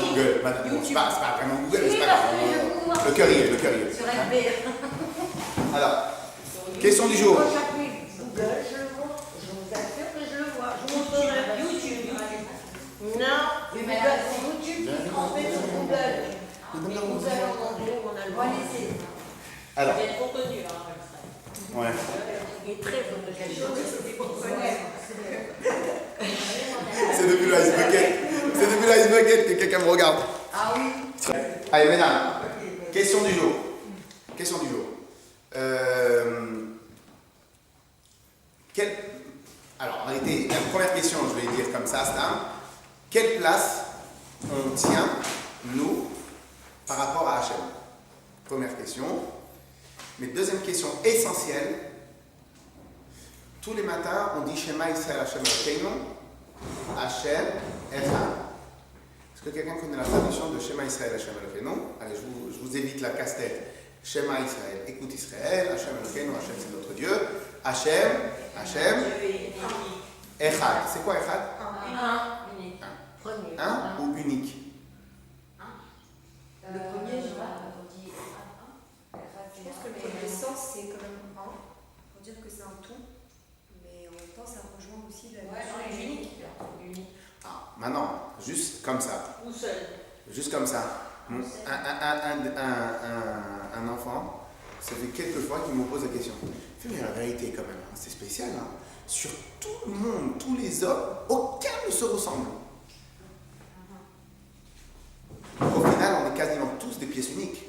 Google. C'est pas vraiment Google, mais c'est pas grave. Le cœur y est, le cœur y est. Sur FB. Alors, question du jour. Moi, j'appuie Google, je le vois. Je vous assure que je le vois. Je vous montre YouTube. Non, Oui, Google, mais c'est YouTube qui transmet sur Google. Mais Google en anglais ou en allemand. Alors, Il y a le contenu, hein, ouais. Il est très photogénique. C'est depuis le Ice Bucket. C'est depuis le Ice Bucket que quelqu'un me regarde. Ah oui. Allez, maintenant, question du jour. Question du jour. Alors, en réalité, la première question, je vais dire comme ça, c'est quelle place on tient, nous, par rapport à Hachem? Première question. Mais deuxième question essentielle. Tous les matins, on dit Shema Israël Hachem Elokeinu, Hachem Echad. Est-ce que quelqu'un connaît la traduction de Shema Israël Hachem Elokeinu? Allez, je vous évite la casse-tête. Shema Israël, écoute Israël, Hachem Elokeinu, Hachem c'est notre Dieu. Hachem, Echad. C'est quoi Echad? Unique. Premier. Un ou unique? Le premier, je pense que le premier sens, c'est quand même un, pour dire que c'est un tout, mais en même temps, ça rejoint aussi la notion unique. Ah, maintenant, juste comme ça. Ou seul. Juste comme ça. Un enfant, ça fait quelques fois qu'il me pose la question. Mais la vérité, quand même, hein, c'est spécial. Hein. Sur tout le monde, tous les hommes, aucun ne se ressemble. Au final, on est quasiment tous des pièces uniques.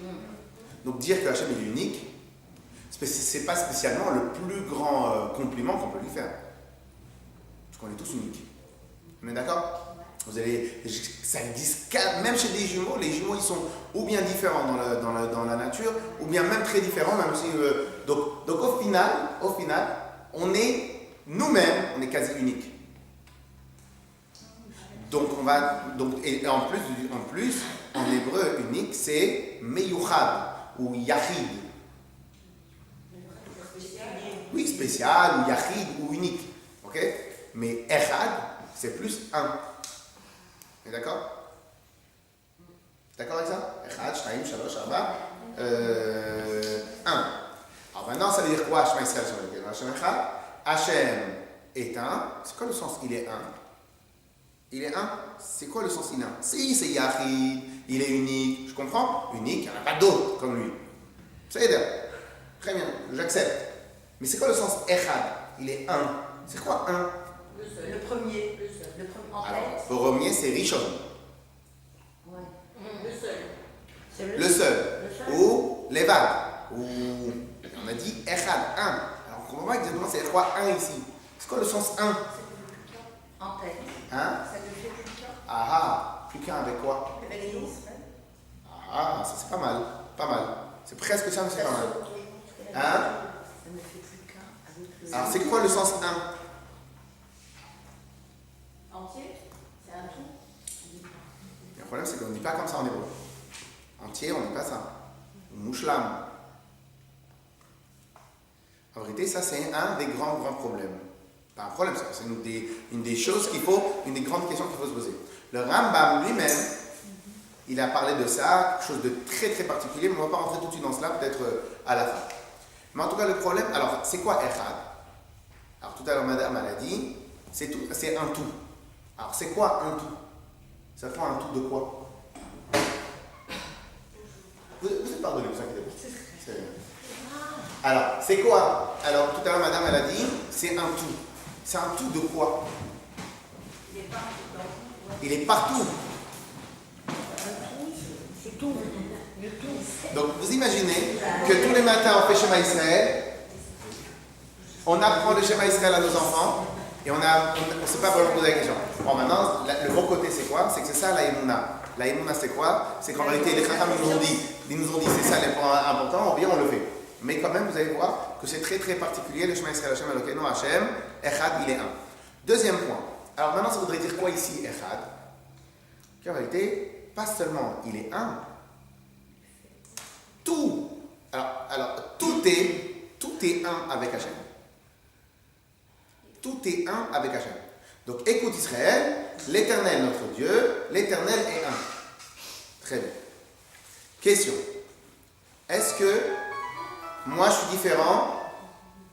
Donc dire que Hachem est unique, c'est pas spécialement le plus grand compliment qu'on peut lui faire. Parce qu'on est tous uniques. On est d'accord? Ça existe même chez des jumeaux. Les jumeaux, ils sont ou bien différents dans la nature, ou bien même très différents, même si, donc au final, on est nous-mêmes, on est quasi uniques. Donc et en plus, en hébreu, unique, c'est meyuchad ou yachid. Oui, spécial ou yachid ou unique. Ok? Mais echad, c'est plus un. Est d'accord? D'accord avec ça? Echad, shtaim, shalosh, arba. Un. Alors maintenant, ça veut dire quoi? Shema Yisrael, Hashem echad. Hashem est un. C'est quoi le sens? Il est un. Il est un. C'est quoi le sens il est un? Si, c'est yachid, il est unique. Je comprends? Unique, il n'y en a pas d'autres comme lui. Ça y est, très bien, j'accepte. Mais c'est quoi le sens echad? Il est un. C'est quoi un? Le seul. Le premier. Le premier en Alors, tête. le premier, c'est Rishon. Ouais. Le seul. C'est Le seul. Le seul. Ou Levad. Ou, on a dit echad, un. Alors, on comprend pas exactement c'est quoi un ici. C'est quoi le sens un? En tête. Hein? Ça te fait plus qu'un. Ah, plus qu'un avec quoi? Avec Israël. Ah, ça c'est pas mal. Pas mal. C'est presque ça, mais c'est pas mal. Hein? Ça ne fait plus qu'un avec le. Alors, c'est quoi le sens un? Entier. C'est un tout. Le problème, c'est qu'on ne dit pas comme ça en hébreu. Entier, on ne dit pas ça. Mouchlam. En vérité, ça, c'est un des grands problèmes. Pas un problème, c'est une des choses une des grandes questions qu'il faut se poser. Le Rambam lui-même, il a parlé de ça, quelque chose de très très particulier, mais on ne va pas rentrer tout de suite dans cela, peut-être à la fin. Mais en tout cas, le problème, alors, c'est quoi Echad? Alors, tout à l'heure, madame, elle a dit, c'est un tout. Alors, c'est quoi un tout? Ça fait un tout de quoi? Vous êtes pardonné, vous inquiétez pas. Alors, c'est quoi? Alors, tout à l'heure, madame, elle a dit, c'est un tout. C'est un tout de quoi? Il est partout. C'est tout. Le tout. Donc, vous imaginez que tous les matins, on fait Shema Israël, on apprend le Shema Israël à nos enfants, et on ne sait pas vraiment poser la question. Bon, maintenant, le bon côté, c'est quoi? C'est que c'est ça la Emouna. La Emouna, c'est quoi? C'est qu'en réalité, les Chacham, ils nous ont dit, c'est ça l'important, on le fait. Mais quand même, vous allez voir que c'est très très particulier, le Shema Israël Hashem Elokeinu Hashem, Echad, il est un. Deuxième point. Alors maintenant, ça voudrait dire quoi ici, Echad? Qu'en réalité, pas seulement il est un, tout. Alors tout est un avec Hashem. Tout est un avec Hashem. Donc écoute Israël, l'Éternel notre Dieu, l'Éternel est un. Très bien. Question. Est-ce que moi je suis différent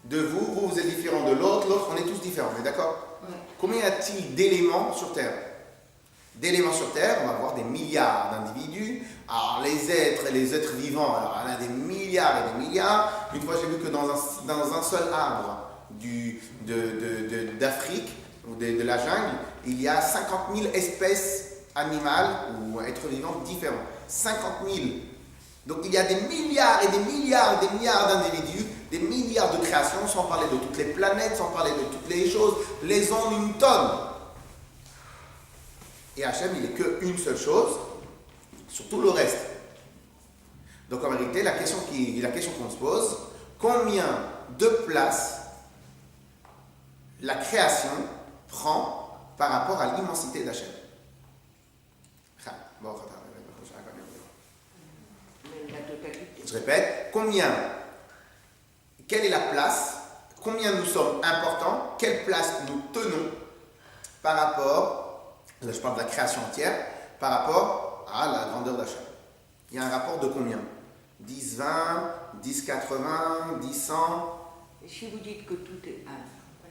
de vous, vous êtes différent de l'autre, l'autre, on est tous différents, on est d'accord? Ouais. Combien y a-t-il d'éléments sur Terre? D'éléments sur Terre, on va avoir des milliards d'individus. Alors les êtres vivants, alors il y en a des milliards et des milliards. Une fois j'ai vu que dans un seul arbre d'Afrique ou de la jungle, il y a 50 000 espèces animales ou êtres vivants différents. 50 000. Donc il y a des milliards et des milliards et des milliards d'individus, des milliards de créations, sans parler de toutes les planètes, sans parler de toutes les choses. Les ondes, une tonne. Et Hachem, il n'est qu'une seule chose, sur tout le reste. Donc en vérité, la question qu'on se pose, combien de place la création prend par rapport à l'immensité d'Hachem? La totalité. Je répète, quelle est la place, combien nous sommes importants, quelle place nous tenons par rapport, là je parle de la création entière, par rapport à la grandeur d'Hachem. Il y a un rapport de combien? 10, 20, 10, 80, 10, 100. Et si vous dites que tout est un,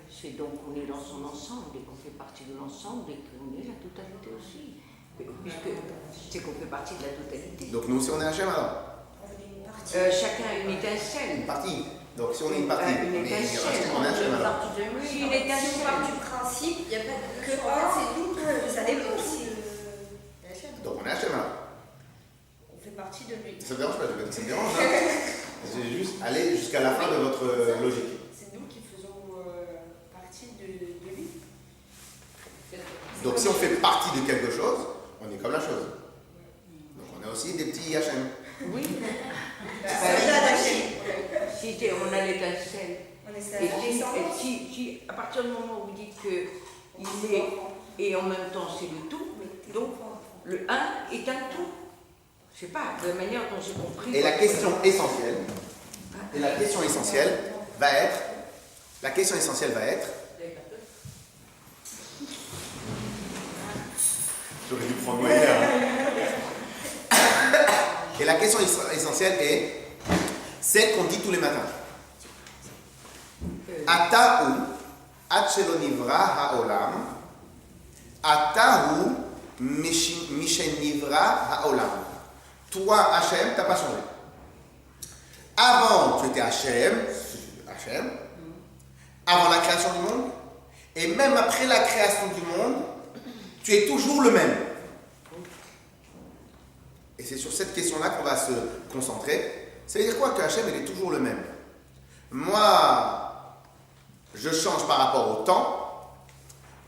c'est donc qu'on est dans son ensemble et qu'on fait partie de l'ensemble et qu'on est la totalité aussi. Puisque c'est qu'on fait partie de la totalité. Donc nous aussi on est Hachem alors? Chacun a une étincelle. Une partie. Donc si on est une partie, Une étincelle. on est Hachem alors? Si une Si on étincelle. part du principe, il n'y a pas que un, c'est tout, ça dépend aussi. Donc on est Hachem alors? On fait partie de lui. Ça ne dérange pas, je vais pas dire que ça me dérange. Hein. J'ai juste aller jusqu'à la fin de votre logique. C'est nous qui faisons partie de lui. Donc si on fait partie de quelque chose, on est comme la chose. Donc on a aussi des petits Hachem. Oui. Si on a l'étincelle. On est sa Et descendance. si, à partir du moment où vous dites qu'il est et en même temps c'est le tout, donc le 1 est un tout. Je sais pas, de la manière dont j'ai compris. Et la question essentielle, va être, j'aurais dû prendre moi hier. Et la question essentielle est celle qu'on dit tous les matins. Atahu Achelonivra Haolam, Atahu Mishenivra Haolam. Toi, Hachem, tu n'as pas changé. Avant, tu étais Hachem, avant la création du monde, et même après la création du monde, tu es toujours le même. Et c'est sur cette question-là qu'on va se concentrer. Ça veut dire quoi que Hachem, il est toujours le même? Moi, je change par rapport au temps.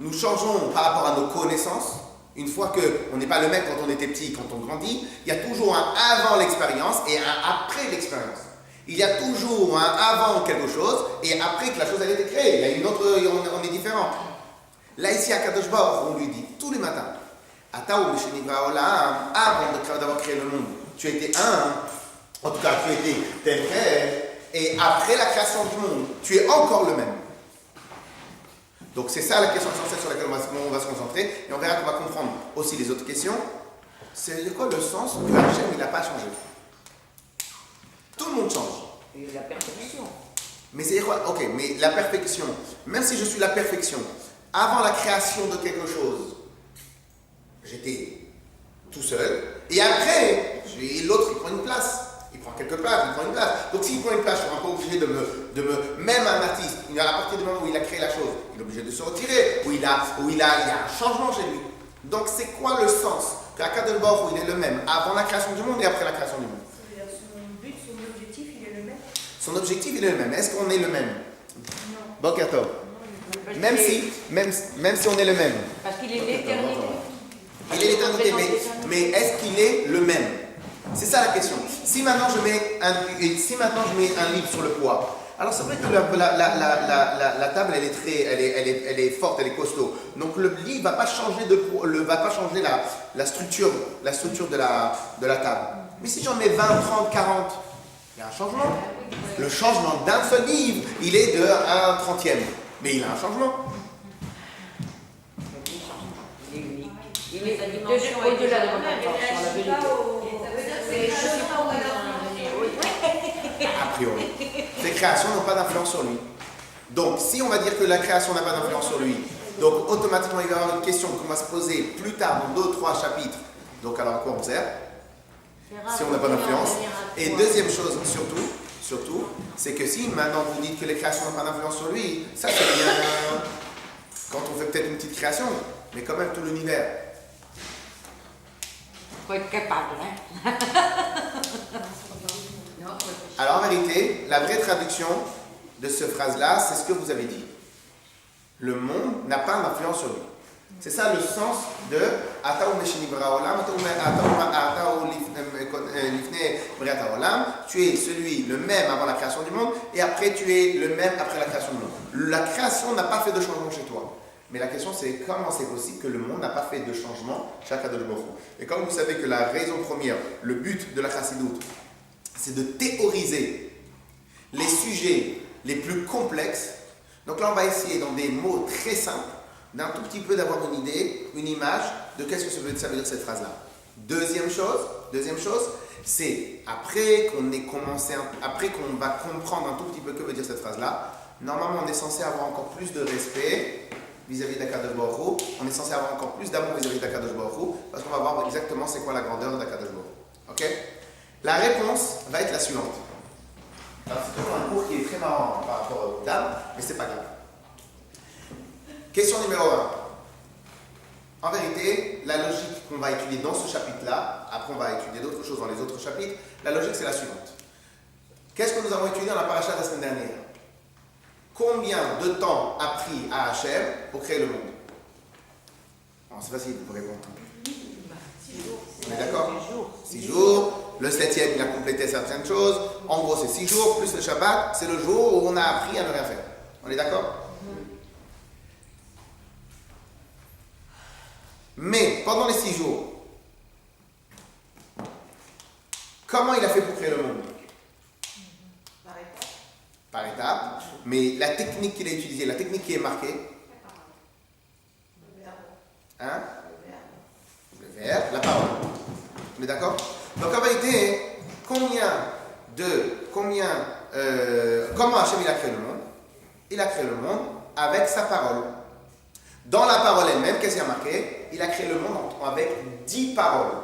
Nous changeons par rapport à nos connaissances. Une fois qu'on n'est pas le même quand on était petit, quand on grandit, il y a toujours un avant l'expérience et un après l'expérience. Il y a toujours un avant quelque chose et après que la chose a été créée. Il y a une autre, on est différent. Là ici à Kadosh Baruch, on lui dit tous les matins, Atahu Mishenivra Olam, avant d'avoir créé le monde, tu étais un, en tout cas tu étais tel quel, et après la création du monde, tu es encore le même. Donc c'est ça la question essentielle sur laquelle on va se concentrer et on verra qu'on va comprendre aussi les autres questions. C'est quoi le sens que Hachem il n'a pas changé? Tout le monde change. Et la perfection. Mais c'est quoi? Ok, mais la perfection, même si je suis la perfection, avant la création de quelque chose, j'étais tout seul et après, l'autre il prend une place. Il prend quelque part, il prend une place. Donc s'il prend une place, je ne serai pas obligé de me... Même un artiste, à partir du moment où il a créé la chose, il est obligé de se retirer, il y a un changement chez lui. Donc c'est quoi le sens qu'à Kadosh Baruch Hu, il est le même avant la création du monde et après la création du monde? Son but, son objectif, il est le même. Son objectif, il est le même. Est-ce qu'on est le même? Non. Bon, Kato. Parce Même que- si on est le même. Parce qu'il est l'éternité. Il est l'éternité, mais est-ce qu'il est le même? C'est ça la question. Si maintenant je mets un livre sur le poids, alors c'est vrai que la table elle est forte, elle est costaud. Donc le livre va pas changer la structure de la table. Mais si j'en mets 20, 30, 40, il y a un changement. Le changement d'un seul livre, il est de 1/30e. Mais il a un changement. Il est unique. Il Mais est sa dimension au-delà de est votre déjà- intention, la elle vérité. agit pas au- Ça veut dire que Mais les je sais choses pas sont où pas elle leur en est influence. venue. A priori. Ses créations n'ont pas d'influence sur lui. Donc, si on va dire que la création n'a pas d'influence sur lui, donc automatiquement il va y avoir une question qu'on va se poser plus tard dans 2 ou 3 chapitres. Donc, alors à quoi on sert si on n'a pas d'influence? Et deuxième chose, surtout, c'est que si maintenant vous dites que les créations n'ont pas d'influence sur lui, ça c'est bien quand on fait peut-être une petite création, mais quand même tout l'univers. Faut être capable, hein. Alors en vérité, la vraie traduction de cette phrase-là, c'est ce que vous avez dit. Le monde n'a pas d'influence sur lui. C'est ça le sens de Atao Meshini Bara Olam, Atao Lifnei Briat Olam. Tu es celui, le même avant la création du monde, et après tu es le même après la création du monde. La création n'a pas fait de changement chez toi. Mais la question c'est comment c'est possible que le monde n'a pas fait de changement chez Akadosh Baruch Hu. Et comme vous savez que la raison première, le but de la Chassidoute, c'est de théoriser les sujets les plus complexes. Donc là on va essayer dans des mots très simples, d'un tout petit peu d'avoir une idée, une image de qu'est-ce que ça veut dire cette phrase-là. Deuxième chose, c'est après qu'on ait commencé, après qu'on va comprendre un tout petit peu que veut dire cette phrase-là, normalement on est censé avoir encore plus de respect vis-à-vis d'Akadosh Baruch Hu, on est censé avoir encore plus d'amour vis-à-vis d'Akadosh Baruch Hu, parce qu'on va voir exactement c'est quoi la grandeur d'Akadosh Baruch Hu. Ok? La réponse va être la suivante. Alors c'est toujours un cours qui est très marrant par rapport aux dames, mais c'est pas grave. Question numéro 1. En vérité, la logique qu'on va étudier dans ce chapitre-là, après on va étudier d'autres choses dans les autres chapitres, la logique c'est la suivante. Qu'est-ce que nous avons étudié dans la paracha de la semaine dernière? Combien de temps a pris à Hachem pour créer le monde? C'est facile, vous pouvez répondre. 6 jours. On est d'accord? 6 jours. Le 7e, il a complété certaines choses. En gros, c'est 6 jours, plus le Shabbat, c'est le jour où on a appris à ne rien faire. On est d'accord? Mais pendant les 6 jours, comment il a fait pour créer le monde? Par étapes. Mais la technique qu'il a utilisée, la technique qui est marquée, hein? Le verbe, la parole. On est d'accord? Donc en vérité, comment Hachem il a créé le monde? Il a créé le monde avec sa parole. Dans la parole elle-même, qu'est-ce qu'il y a marqué? Il a créé le monde avec 10 paroles.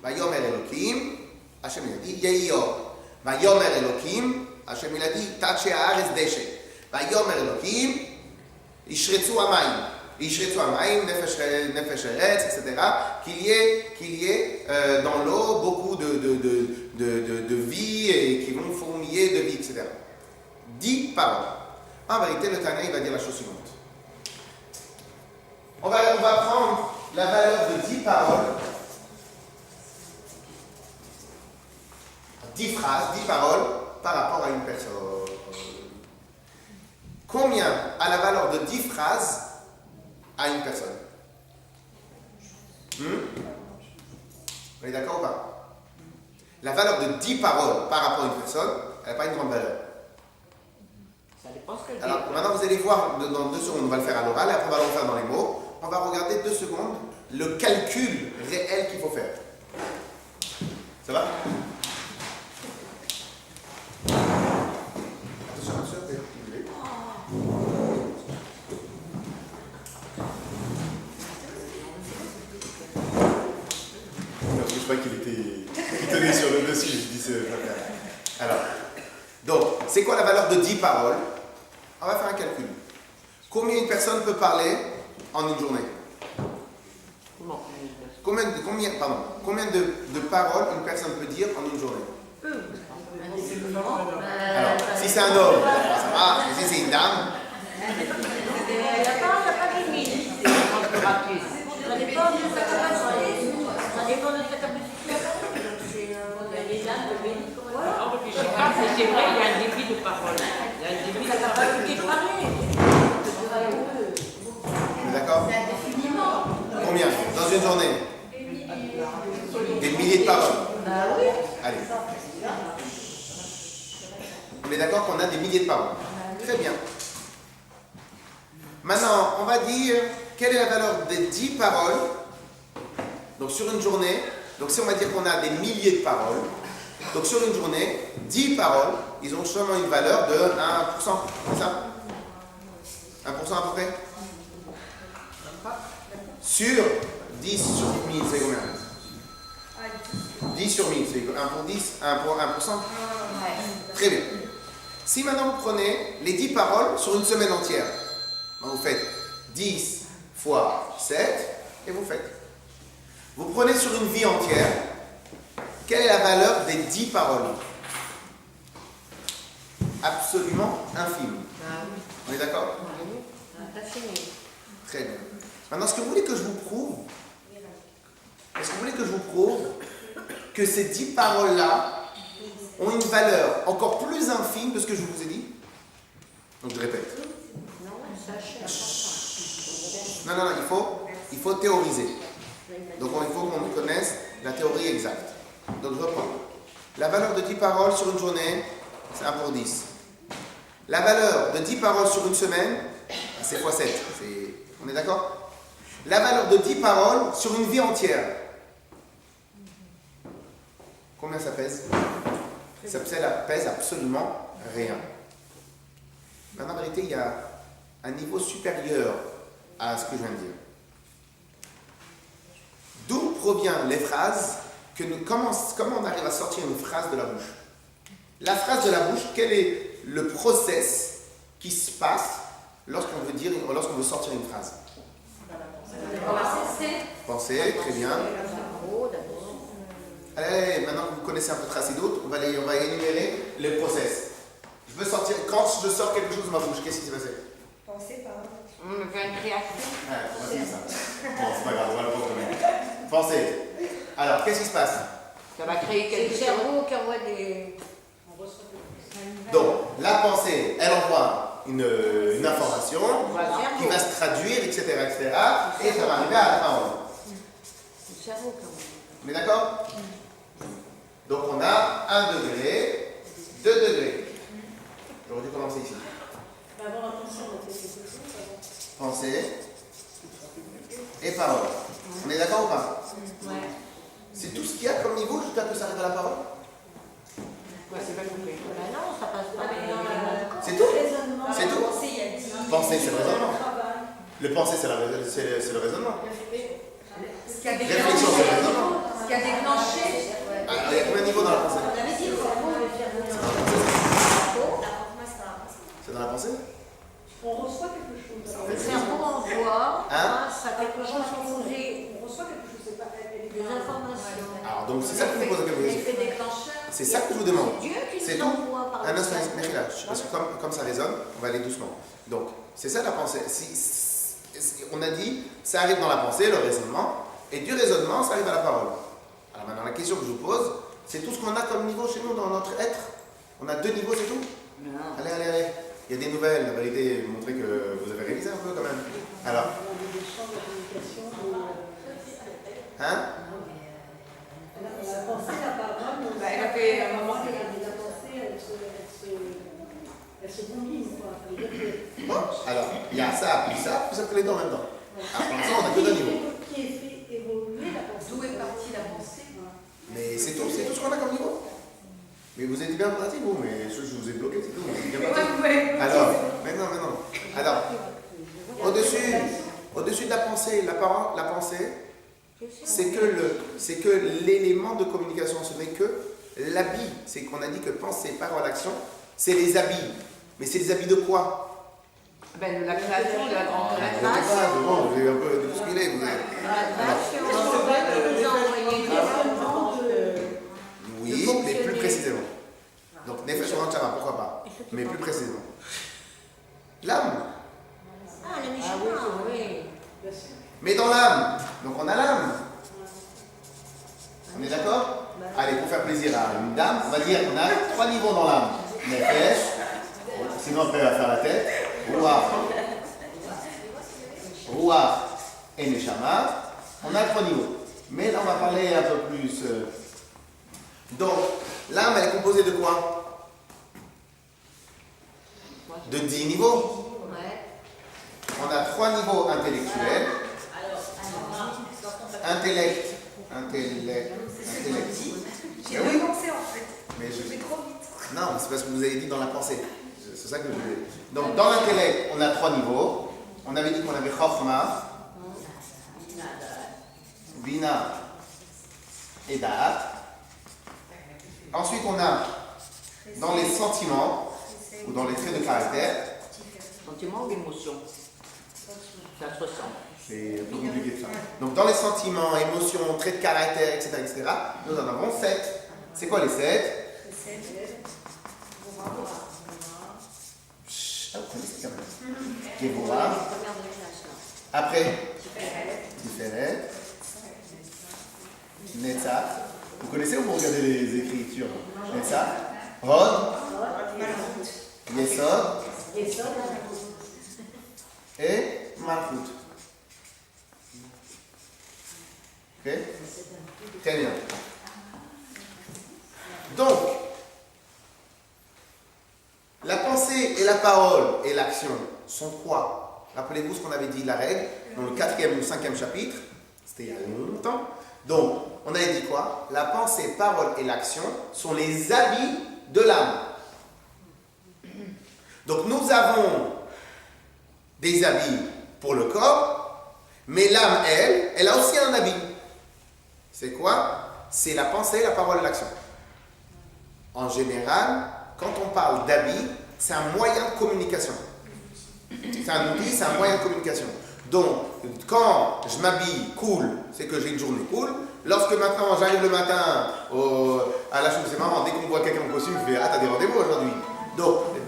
Vayomer Elohim, Hachem il a dit Yehiyor. Vayomer Elohim, Hachem il a dit Tache Haaretz Deshe. Vayomer Elohim, Ishretzu Hamayim. Ishretzu Hamayim, Nefesh Eretz, etc. Qu'il y ait dans l'eau beaucoup de vie et qui vont fourmiller de vie, etc. 10 paroles. En vérité, le Tanya il va dire la chose suivante. On va prendre la valeur de 10 paroles, 10 phrases, 10 paroles par rapport à une personne. Combien a la valeur de 10 phrases à une personne? On est d'accord ou pas? La valeur de 10 paroles par rapport à une personne, elle n'a pas une grande valeur. Ça dépend ce qu'elle dit. Alors maintenant vous allez voir dans 2 secondes, on va le faire à l'oral et après on va le refaire dans les mots. On va regarder 2 secondes le calcul réel qu'il faut faire. Ça va? Attention, attention, je crois qu'il tenait sur le dessus, je dis c'est pas grave. Alors, donc, c'est quoi la valeur de 10 paroles? On va faire un calcul. Combien une personne peut parler en une journée? Combien de paroles une personne peut dire en une journée? Alors, si c'est un homme, ça va, mais si c'est une dame, Il n'y a pas de limite. Ça dépend de sa capacité. Ça dépend de sa capacité. Il y a des dames de béni. On réfléchit pas, mais c'est vrai, il y a un débit de parole. Il y a un débit de Ça parole. va plus parler. on est d'accord? Combien? Dans une journée? Des milliers de paroles. Allez. On est d'accord qu'on a des milliers de paroles. Très bien. Maintenant, on va dire quelle est la valeur des 10 paroles Donc sur une journée, donc si on va dire qu'on a des milliers de paroles, donc sur une journée, 10 paroles, ils ont seulement une valeur de 1%, c'est ça? 1% à peu près? Sur 10 sur 1000, c'est combien? 10 sur 1000, c'est 1 pour 10, 1 pour 1%? Très bien. Si maintenant vous prenez les 10 paroles sur une semaine entière, vous faites 10 fois 7 et vous faites. Vous prenez sur une vie entière, quelle est la valeur des 10 paroles? Absolument infime. On est d'accord? Très bien. Maintenant, est-ce que vous voulez que je vous prouve? Est-ce que vous voulez que je vous prouve que ces 10 paroles-là ont une valeur encore plus infime de ce que je vous ai dit? Donc je répète. Non, il faut théoriser. Donc il faut qu'on connaisse la théorie exacte. Donc je reprends. La valeur de 10 paroles sur une journée, c'est 1 pour 10. La valeur de 10 paroles sur une semaine, c'est x 7. On est d'accord? La valeur de 10 paroles sur une vie entière. Combien ça pèse? Ça pèse absolument rien. Maintenant, en vérité, il y a un niveau supérieur à ce que je viens de dire. D'où proviennent les phrases comment on arrive à sortir une phrase de la bouche? La phrase de la bouche, quel est le process qui se passe lorsqu'on veut sortir une phrase? Penser, très bien. Allez, maintenant que vous connaissez un peu Tracidot, on va énumérer les process. Quand je sors quelque chose de ma bouche, qu'est-ce qui s'est passé? Penser par On me fait une création. On va dire ça. Bon, c'est pas grave, on va le voir quand même. Pensez. Alors, qu'est-ce qui se passe? Ça va créer quelque chose. C'est le cerveau qui envoie des... Donc, la pensée, elle envoie une information qui va se traduire, etc., et ça va arriver à la parole. Le cerveau qui envoie. On est d'accord? Donc, on a 1 degré, 2 degrés. J'aurais dû commencer ici. Pensée et parole. On est d'accord ou pas? Ouais. C'est tout ce qu'il y a comme niveau jusqu'à ce que ça arrive à la parole? Ouais, c'est pas compris. Non, ça passe pas. C'est tout? C'est tout? Penser, c'est le raisonnement. Le penser, c'est le raisonnement. Ce qui a Réflexion, c'est le raisonnement. déclenché. Alors, il y a combien de niveaux dans la pensée? C'est dans la pensée? On reçoit quelque chose. Le cerveau envoie Hein? grâce à quelque chose qui nous est On reçoit quelque chose, c'est pas des informations. Alors, donc, c'est ça que je vous pose la question. L'effet déclencheur. C'est ça que je vous demande. C'est Dieu qui C'est nous tout. envoie par Un le instant, cerveau. Mérila, parce que comme ça résonne, on va aller doucement. Donc, c'est ça la pensée. On a dit, ça arrive dans la pensée, le raisonnement, et du raisonnement, ça arrive à la parole. Alors maintenant, la question que je vous pose, c'est tout ce qu'on a comme niveau chez nous dans notre être. On a 2 niveaux, c'est tout? Non. Allez. Il y a des nouvelles, la vérité, montrer que vous avez révisé un peu quand même. Alors, hein? La pensée, la parole, Elle a fait un moment. la pensée, elle se combine, quoi. Ça veut dire que Bon, alors, il y a ça, puis ça fait les deux en même temps. Alors, pour l'instant, on n'a que 2 niveaux. qui est fait évoluer la pensée. D'où est partie la pensée? Mais c'est tout ce qu'on a comme niveau. Mais vous êtes bien pratique, vous, mais je vous ai bloqué, c'est tout. Vous êtes bien pratique. Alors, maintenant. Alors, au-dessus de la pensée, la pensée, c'est que l'élément de communication, ce n'est que l'habit. C'est qu'on a dit que pensée, parole, action, c'est les habits. Mais c'est les habits de quoi? Ben, de la création, de la grande Vous création. n'êtes pas, c'est bon, vous avez un peu bousculé, vous êtes. Oui, mais plus précisément. Donc, Nefesh Oranchama, pourquoi pas? Mais plus précisément. L'âme. Ah, la Mishima, oui. Mais dans l'âme. Donc, on a l'âme. On est d'accord? Allez, pour faire plaisir à une dame, on va dire qu'on a 3 niveaux dans l'âme. Nefesh, sinon après elle va faire la tête. Ruach et Neshama. On a 3 niveaux. Mais là, on va parler un peu plus. Donc, l'âme, elle est composée de quoi? De 10 niveaux. Ouais. On a 3 niveaux intellectuels. Intellect, Intellect. J'ai Eh oui. pensé en fait. Mais Je vais trop vite. Non, mais c'est parce que vous avez dit dans la pensée. C'est ça que je voulais. Donc, dans l'intellect, on a 3 niveaux. On avait dit qu'on avait Chokhmah, Bina et Da'at. Ensuite, on a dans les sentiments ou dans les traits de caractère. Sentiment ou émotion? Ça se ressent. C'est un peu compliqué de ça. Donc, dans les sentiments, émotions, traits de caractère, etc., nous en avons 7. C'est quoi les 7? Ah, vous connaissez quand même. Gevura. Après, Tiferet. Netzach. Vous connaissez ou vous regardez les écritures? Netzach. Hod. Yesod. Et Malchut. Ok? Très bien. Donc, la pensée et la parole et l'action sont quoi? Rappelez-vous ce qu'on avait dit, la règle, dans le 4e ou 5e chapitre. C'était il y a longtemps. Donc, on avait dit quoi? La pensée, parole et l'action sont les habits de l'âme. Donc, nous avons des habits pour le corps, mais l'âme, elle a aussi un habit. C'est quoi? C'est la pensée, la parole et l'action. En général, quand on parle d'habit, c'est un moyen de communication. C'est un outil, c'est un moyen de communication. Donc, quand je m'habille cool, c'est que j'ai une journée cool. Lorsque maintenant j'arrive le matin à la chose, c'est marrant, dès qu'on voit quelqu'un en costume, je fais ah, t'as des rendez-vous aujourd'hui.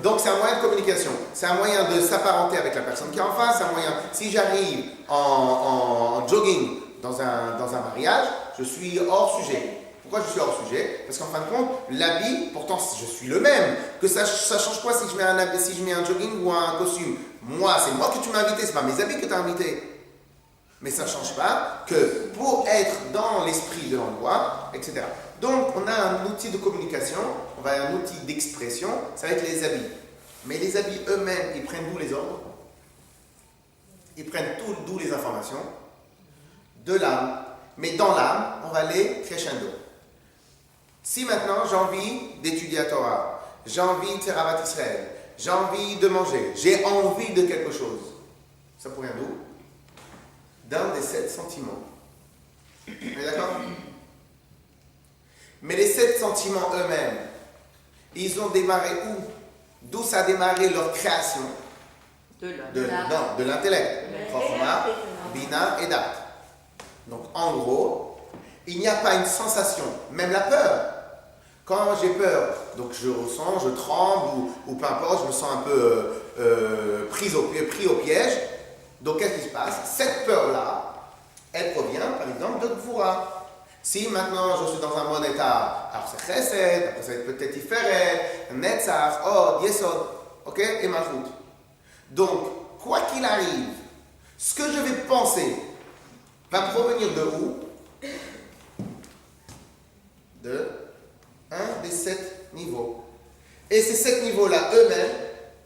Donc c'est un moyen de communication. C'est un moyen de s'apparenter avec la personne qui est en face. C'est un moyen. Si j'arrive en jogging dans un mariage, je suis hors sujet. Pourquoi je suis hors sujet? Parce qu'en fin de compte, l'habit, pourtant je suis le même. Que ça change quoi si je mets un jogging ou un costume? Moi, c'est moi que tu m'as invité, c'est pas mes habits que tu as invité. Mais ça ne change pas que pour être dans l'esprit de l'endroit, etc. Donc, on a un outil de communication, on va avoir un outil d'expression, ça va être les habits. Mais les habits eux-mêmes, ils prennent d'où les ordres? Ils prennent d'où les informations? De l'âme. Mais dans l'âme, on va aller crescendo. Si maintenant j'ai envie d'étudier la Torah, j'ai envie de faire Avat Israël, j'ai envie de manger, j'ai envie de quelque chose, ça provient d'où? D'un des 7 sentiments. On est d'accord? Mais les 7 sentiments eux-mêmes, ils ont démarré où? D'où ça a démarré leur création? De l'intellect. Chokhmah, Bina et Dat. Donc en gros, il n'y a pas une sensation, même la peur. Quand j'ai peur, donc je ressens, je tremble ou peu importe, je me sens un peu pris au piège. Donc qu'est-ce qui se passe? Cette peur-là, elle provient par exemple de Gvura. Si maintenant je suis dans un bon état, alors c'est Chesed, après ça va être peut-être Tiferet, Netzach, Hod, Yesod, ok, et Malchut. Donc, quoi qu'il arrive, ce que je vais penser va provenir de où? De un des 7 niveaux. Et ces 7 niveaux-là, eux-mêmes,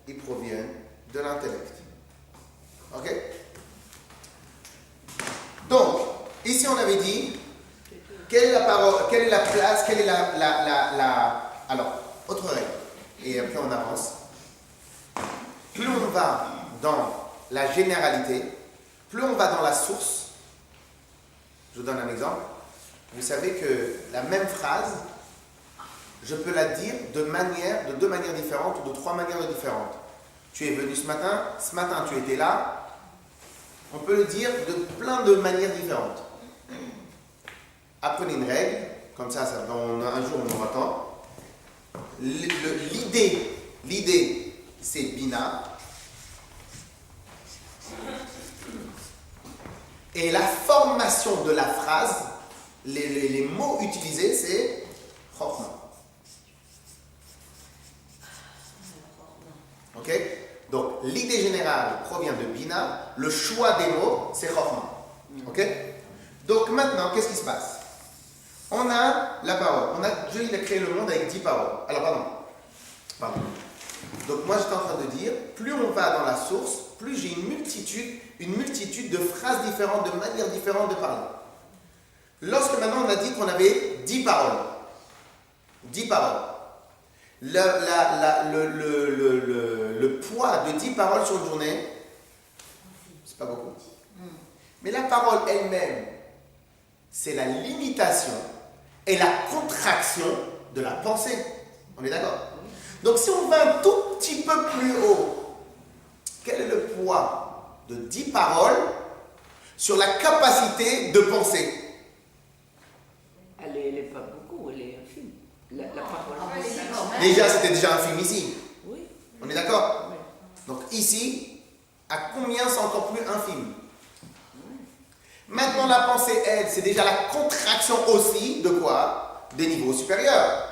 ils proviennent de l'intellect. Ok? Donc, ici on avait dit, quelle est la parole, quelle est la place, quelle est alors, autre règle, et après on avance. Plus on va dans la généralité, plus on va dans la source. Je vous donne un exemple. Vous savez que la même phrase, je peux la dire de 2 manières différentes ou de 3 manières différentes. Tu es venu ce matin tu étais là. On peut le dire de plein de manières différentes. Apprenez une règle, comme ça un jour on aura temps. L'idée, c'est Bina. Et la formation de la phrase, les mots utilisés, c'est Chokhmah. Ok? Donc, l'idée générale provient de Bina, le choix des mots, c'est Chokhmah. Ok? Donc, maintenant, qu'est-ce qui se passe? On a la parole. Dieu, il a créé le monde avec 10 paroles. Alors, pardon. Donc, moi, j'étais en train de dire, plus on va dans la source, plus j'ai une multitude de phrases différentes, de manières différentes de parler. Lorsque maintenant on a dit qu'on avait 10 paroles, 10 paroles, le poids de 10 paroles sur une journée, c'est pas beaucoup. Mais la parole elle-même, c'est la limitation et la contraction de la pensée. On est d'accord? Donc si on va un tout petit peu plus haut, quel est le poids de 10 paroles sur la capacité de penser? Elle est pas beaucoup, elle est infime. La parole. Déjà, c'était déjà infime ici. Oui. On est d'accord? Oui. Donc ici, à combien c'est encore plus infime? Maintenant, la pensée, elle, c'est déjà la contraction aussi de quoi? Des niveaux supérieurs.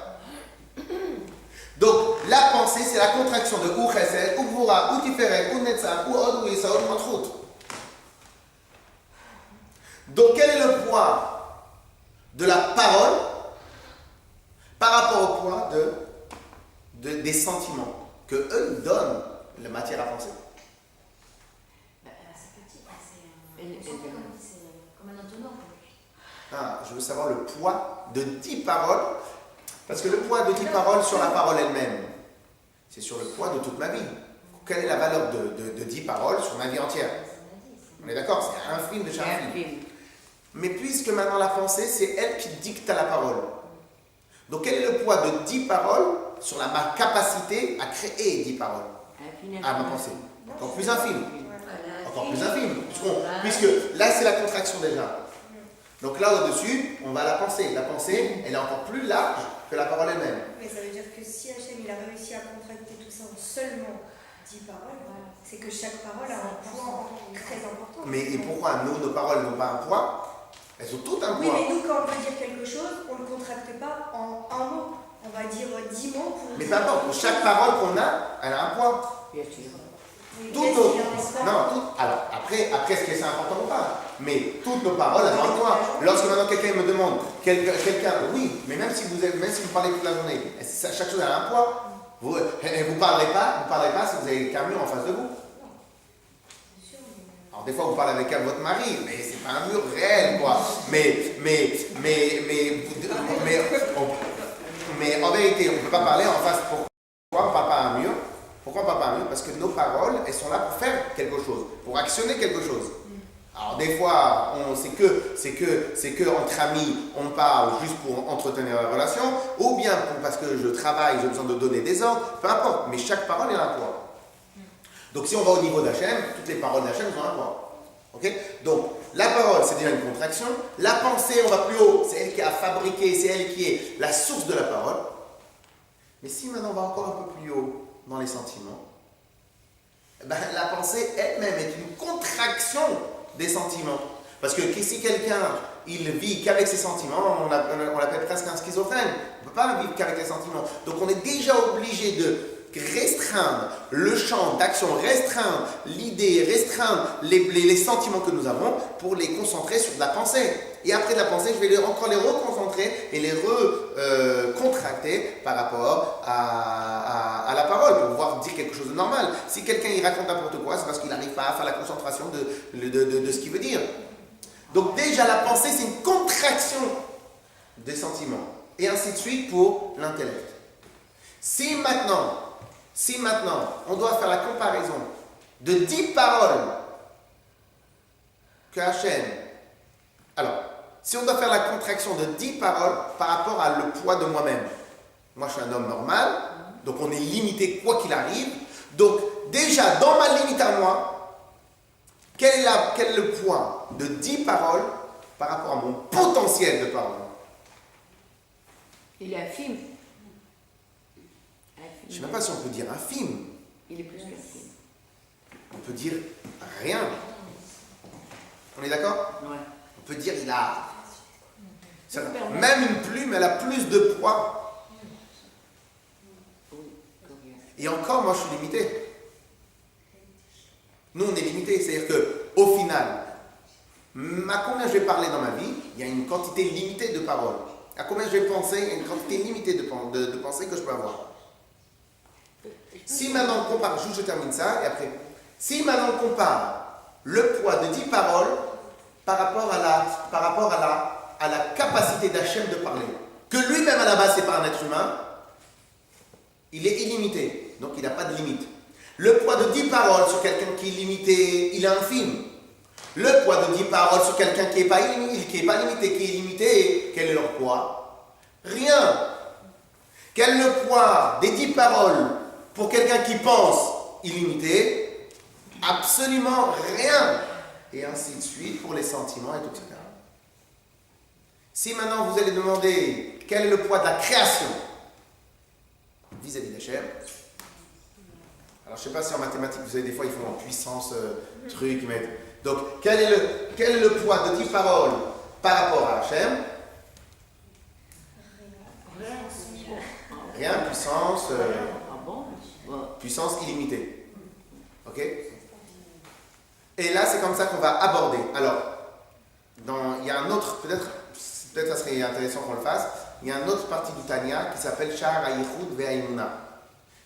Donc, la pensée, c'est la contraction de ou chesed, ou gvura, ou tiferet, ou netzach, ou od, ou yesod, ou malchut. Donc, quel est le poids de la parole par rapport au poids des sentiments que eux donnent la matière à penser? C'est petit, c'est comme un entonnoir. Ah, je veux savoir le poids de 10 paroles, parce que le poids de 10 paroles sur la parole elle-même, c'est sur le poids de toute ma vie. Quelle est la valeur de 10 paroles sur ma vie entière? On est d'accord? C'est infime de chaque infime. Mais puisque maintenant la pensée, c'est elle qui dicte à la parole. Donc quel est le poids de 10 paroles sur ma capacité à créer 10 paroles? À ma pensée. Encore plus infime. Encore plus infime. Puisque là, c'est la contraction déjà. Donc là, au-dessus, on va à la pensée. La pensée, elle est encore plus large que la parole elle-même. Mais ça veut dire que si Hachem il a réussi à contracter tout ça en seulement 10 paroles, c'est que chaque parole a un poids très important. Mais et pourquoi nos paroles n'ont pas un poids? Elles ont toutes un poids. Oui, mais nous, quand on veut dire quelque chose, on ne le contracte pas en un mot. On va dire 10 mots pour... Mais peu importe, chaque parole qu'on a, elle a un poids. Bien sûr. Oui, Alors, après, est-ce que c'est important ou pas? Mais toutes nos paroles, elles ont un poids. Lorsque maintenant quelqu'un me demande, oui, mais même si vous parlez toute la journée, chaque chose a un poids. Vous ne parlerez pas si vous avez qu'un mur en face de vous. Alors des fois vous parlez avec votre mari, mais c'est pas un mur réel, quoi. Mais en vérité, on ne peut pas parler en face. Pourquoi on ne parle pas à un mur? Pourquoi on ne parle pas à un mur? Parce que nos paroles, elles sont là pour faire quelque chose, pour actionner quelque chose. Alors des fois, c'est que entre amis, on parle juste pour entretenir la relation, ou bien parce que je travaille, j'ai besoin de donner des ordres, peu importe. Mais chaque parole est un poids. Donc si on va au niveau d'Hachem, toutes les paroles d'Hachem ont un poids. Okay? Donc la parole, c'est déjà une contraction. La pensée, on va plus haut, c'est elle qui a fabriqué, c'est elle qui est la source de la parole. Mais si maintenant on va encore un peu plus haut dans les sentiments, ben, la pensée elle-même est une contraction des sentiments. Parce que si quelqu'un, il vit qu'avec ses sentiments, on l'appelle presque un schizophrène. On ne peut pas vivre qu'avec les sentiments. Donc on est déjà obligé de restreindre le champ d'action, restreindre l'idée, restreindre les sentiments que nous avons pour les concentrer sur de la pensée. Et après de la pensée, je vais encore les reconcentrer et les recontracter par rapport à la parole pour pouvoir dire quelque chose de normal. Si quelqu'un il raconte n'importe quoi, c'est parce qu'il n'arrive pas à faire la concentration de ce qu'il veut dire. Donc déjà la pensée, c'est une contraction des sentiments. Et ainsi de suite pour l'intellect. Si maintenant, on doit faire la comparaison de 10 paroles que Hachem... Alors, si on doit faire la contraction de 10 paroles par rapport à le poids de moi-même. Moi, je suis un homme normal, donc on est limité quoi qu'il arrive. Donc, déjà, dans ma limite à moi, quel est le poids de 10 paroles par rapport à mon potentiel de parole? Il est infime. Je ne sais même pas si on peut dire infime. Il est plus qu'infime. On peut dire rien. On est d'accord? Ouais. On peut dire il a... Même une plume, elle a plus de poids. Et encore, moi, je suis limité. Nous, on est limité. C'est-à-dire qu'au final, à combien je vais parler dans ma vie, il y a une quantité limitée de paroles. À combien je vais penser, il y a une quantité limitée de pensées que je peux avoir. Si maintenant on compare, je termine ça, et après, si maintenant on compare le poids de 10 paroles par rapport à la capacité d'Hachem de parler, que lui-même à la base c'est pas un être humain, il est illimité, donc il n'a pas de limite. Le poids de 10 paroles sur quelqu'un qui est limité, il est infime. Le poids de 10 paroles sur quelqu'un qui n'est pas limité, qui est illimité, quel est leur poids? Rien. Quel est le poids des 10 paroles pour quelqu'un qui pense illimité? Absolument rien. Et ainsi de suite pour les sentiments et tout, etc. Si maintenant vous allez demander quel est le poids de la création vis-à-vis d'Hachem, alors je ne sais pas si en mathématiques, vous savez, des fois ils font en puissance, truc, ils mettent. Donc quel est le poids de 10 paroles par rapport à Hachem? Rien, puissance, puissance illimitée. Ok? Et là, c'est comme ça qu'on va aborder. Alors, il y a un autre, peut-être ça serait intéressant qu'on le fasse, il y a une autre partie du Tanya qui s'appelle Sha'ar HaYichud ve'Haïmouna.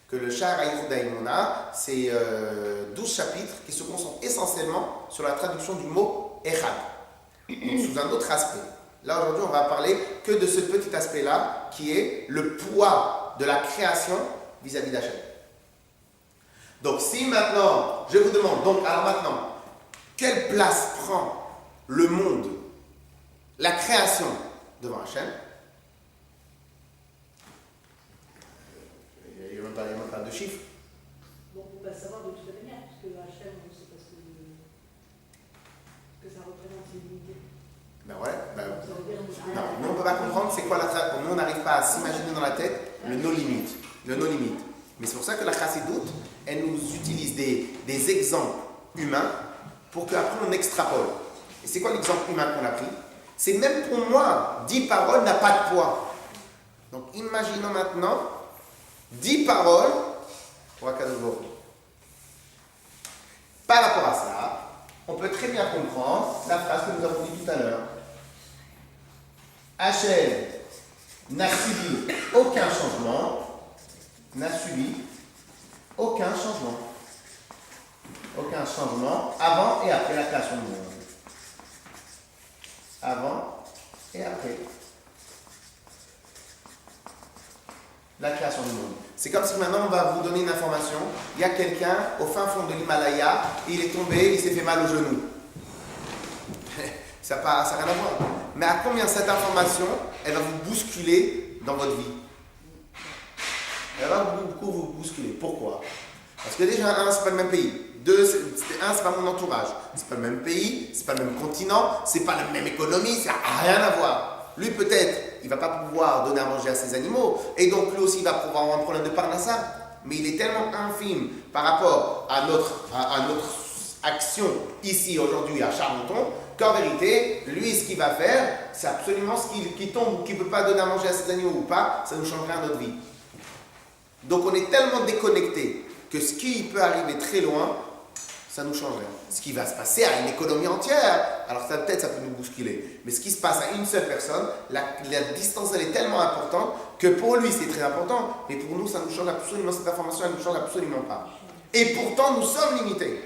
Que le Sha'ar HaYichud ve'Haïmouna, c'est 12 chapitres qui se concentrent essentiellement sur la traduction du mot Echad, donc sous un autre aspect. Là, aujourd'hui, on va parler que de ce petit aspect-là, qui est le poids de la création vis-à-vis d'Hachem. Donc, si maintenant, je vous demande, alors maintenant, quelle place prend le monde, la création, devant Hachem? Il n'y a même pas de chiffres. Bon, on peut pas savoir de toute manière, parce que Hachem, on sait pas ce que ça représente, c'est limité. Ben ouais, Ça veut dire, non, nous on ne peut pas comprendre c'est quoi la traduction. Nous on n'arrive pas à s'imaginer dans la tête le no limit. Le no limit. Mais c'est pour ça que la chassidoute, elle nous utilise des exemples humains pour qu'après on extrapole. Et c'est quoi l'exemple humain qu'on a pris? C'est même pour moi, 10 paroles n'a pas de poids. Donc imaginons maintenant 10 paroles pour Akadosh Baruch Hu. Par rapport à cela, on peut très bien comprendre la phrase que nous avons dit tout à l'heure. Hachem n'a subi aucun changement, aucun changement avant et après la création du monde. Avant et après la création du monde. C'est comme si maintenant on va vous donner une information. Il y a quelqu'un au fin fond de l'Himalaya, il est tombé, il s'est fait mal au genou. Ça n'a rien à voir. Mais à combien cette information, elle va vous bousculer dans votre vie? Elle va beaucoup vous bousculer. Pourquoi? Parce que déjà, un, c'est pas le même pays. Deux, c'est pas mon entourage. C'est pas le même pays, c'est pas le même continent, c'est pas la même économie, ça n'a rien à voir. Lui, peut-être, il va pas pouvoir donner à manger à ses animaux, et donc lui aussi, il va pouvoir avoir un problème de parnassa. Mais il est tellement infime par rapport à notre action ici, aujourd'hui, à Charenton, qu'en vérité, lui, ce qu'il va faire, c'est absolument ce qui tombe ou qui ne peut pas donner à manger à ses animaux ou pas, ça nous change rien à notre vie. Donc on est tellement déconnecté que ce qui peut arriver très loin, ça nous change rien. Ce qui va se passer à une économie entière, alors ça peut-être ça peut nous bousculer. Mais ce qui se passe à une seule personne, la distance elle est tellement importante que pour lui c'est très important, mais pour nous ça nous change absolument, cette information elle ne nous change absolument pas. Et pourtant nous sommes limités.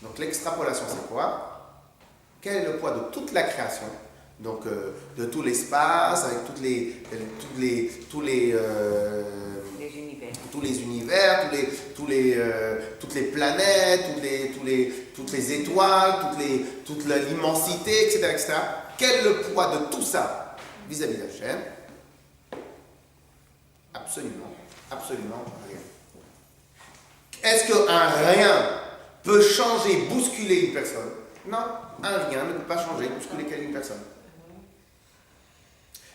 Donc l'extrapolation c'est quoi? Quel est le poids de toute la création? Donc de tout l'espace, avec tous les univers, toutes les planètes, toutes les étoiles, toute l'immensité, etc. Quel est le poids de tout ça vis-à-vis d'Hachem? Absolument rien. Est-ce qu'un rien peut changer, bousculer une personne? Non, un rien ne peut pas changer, bousculer une personne.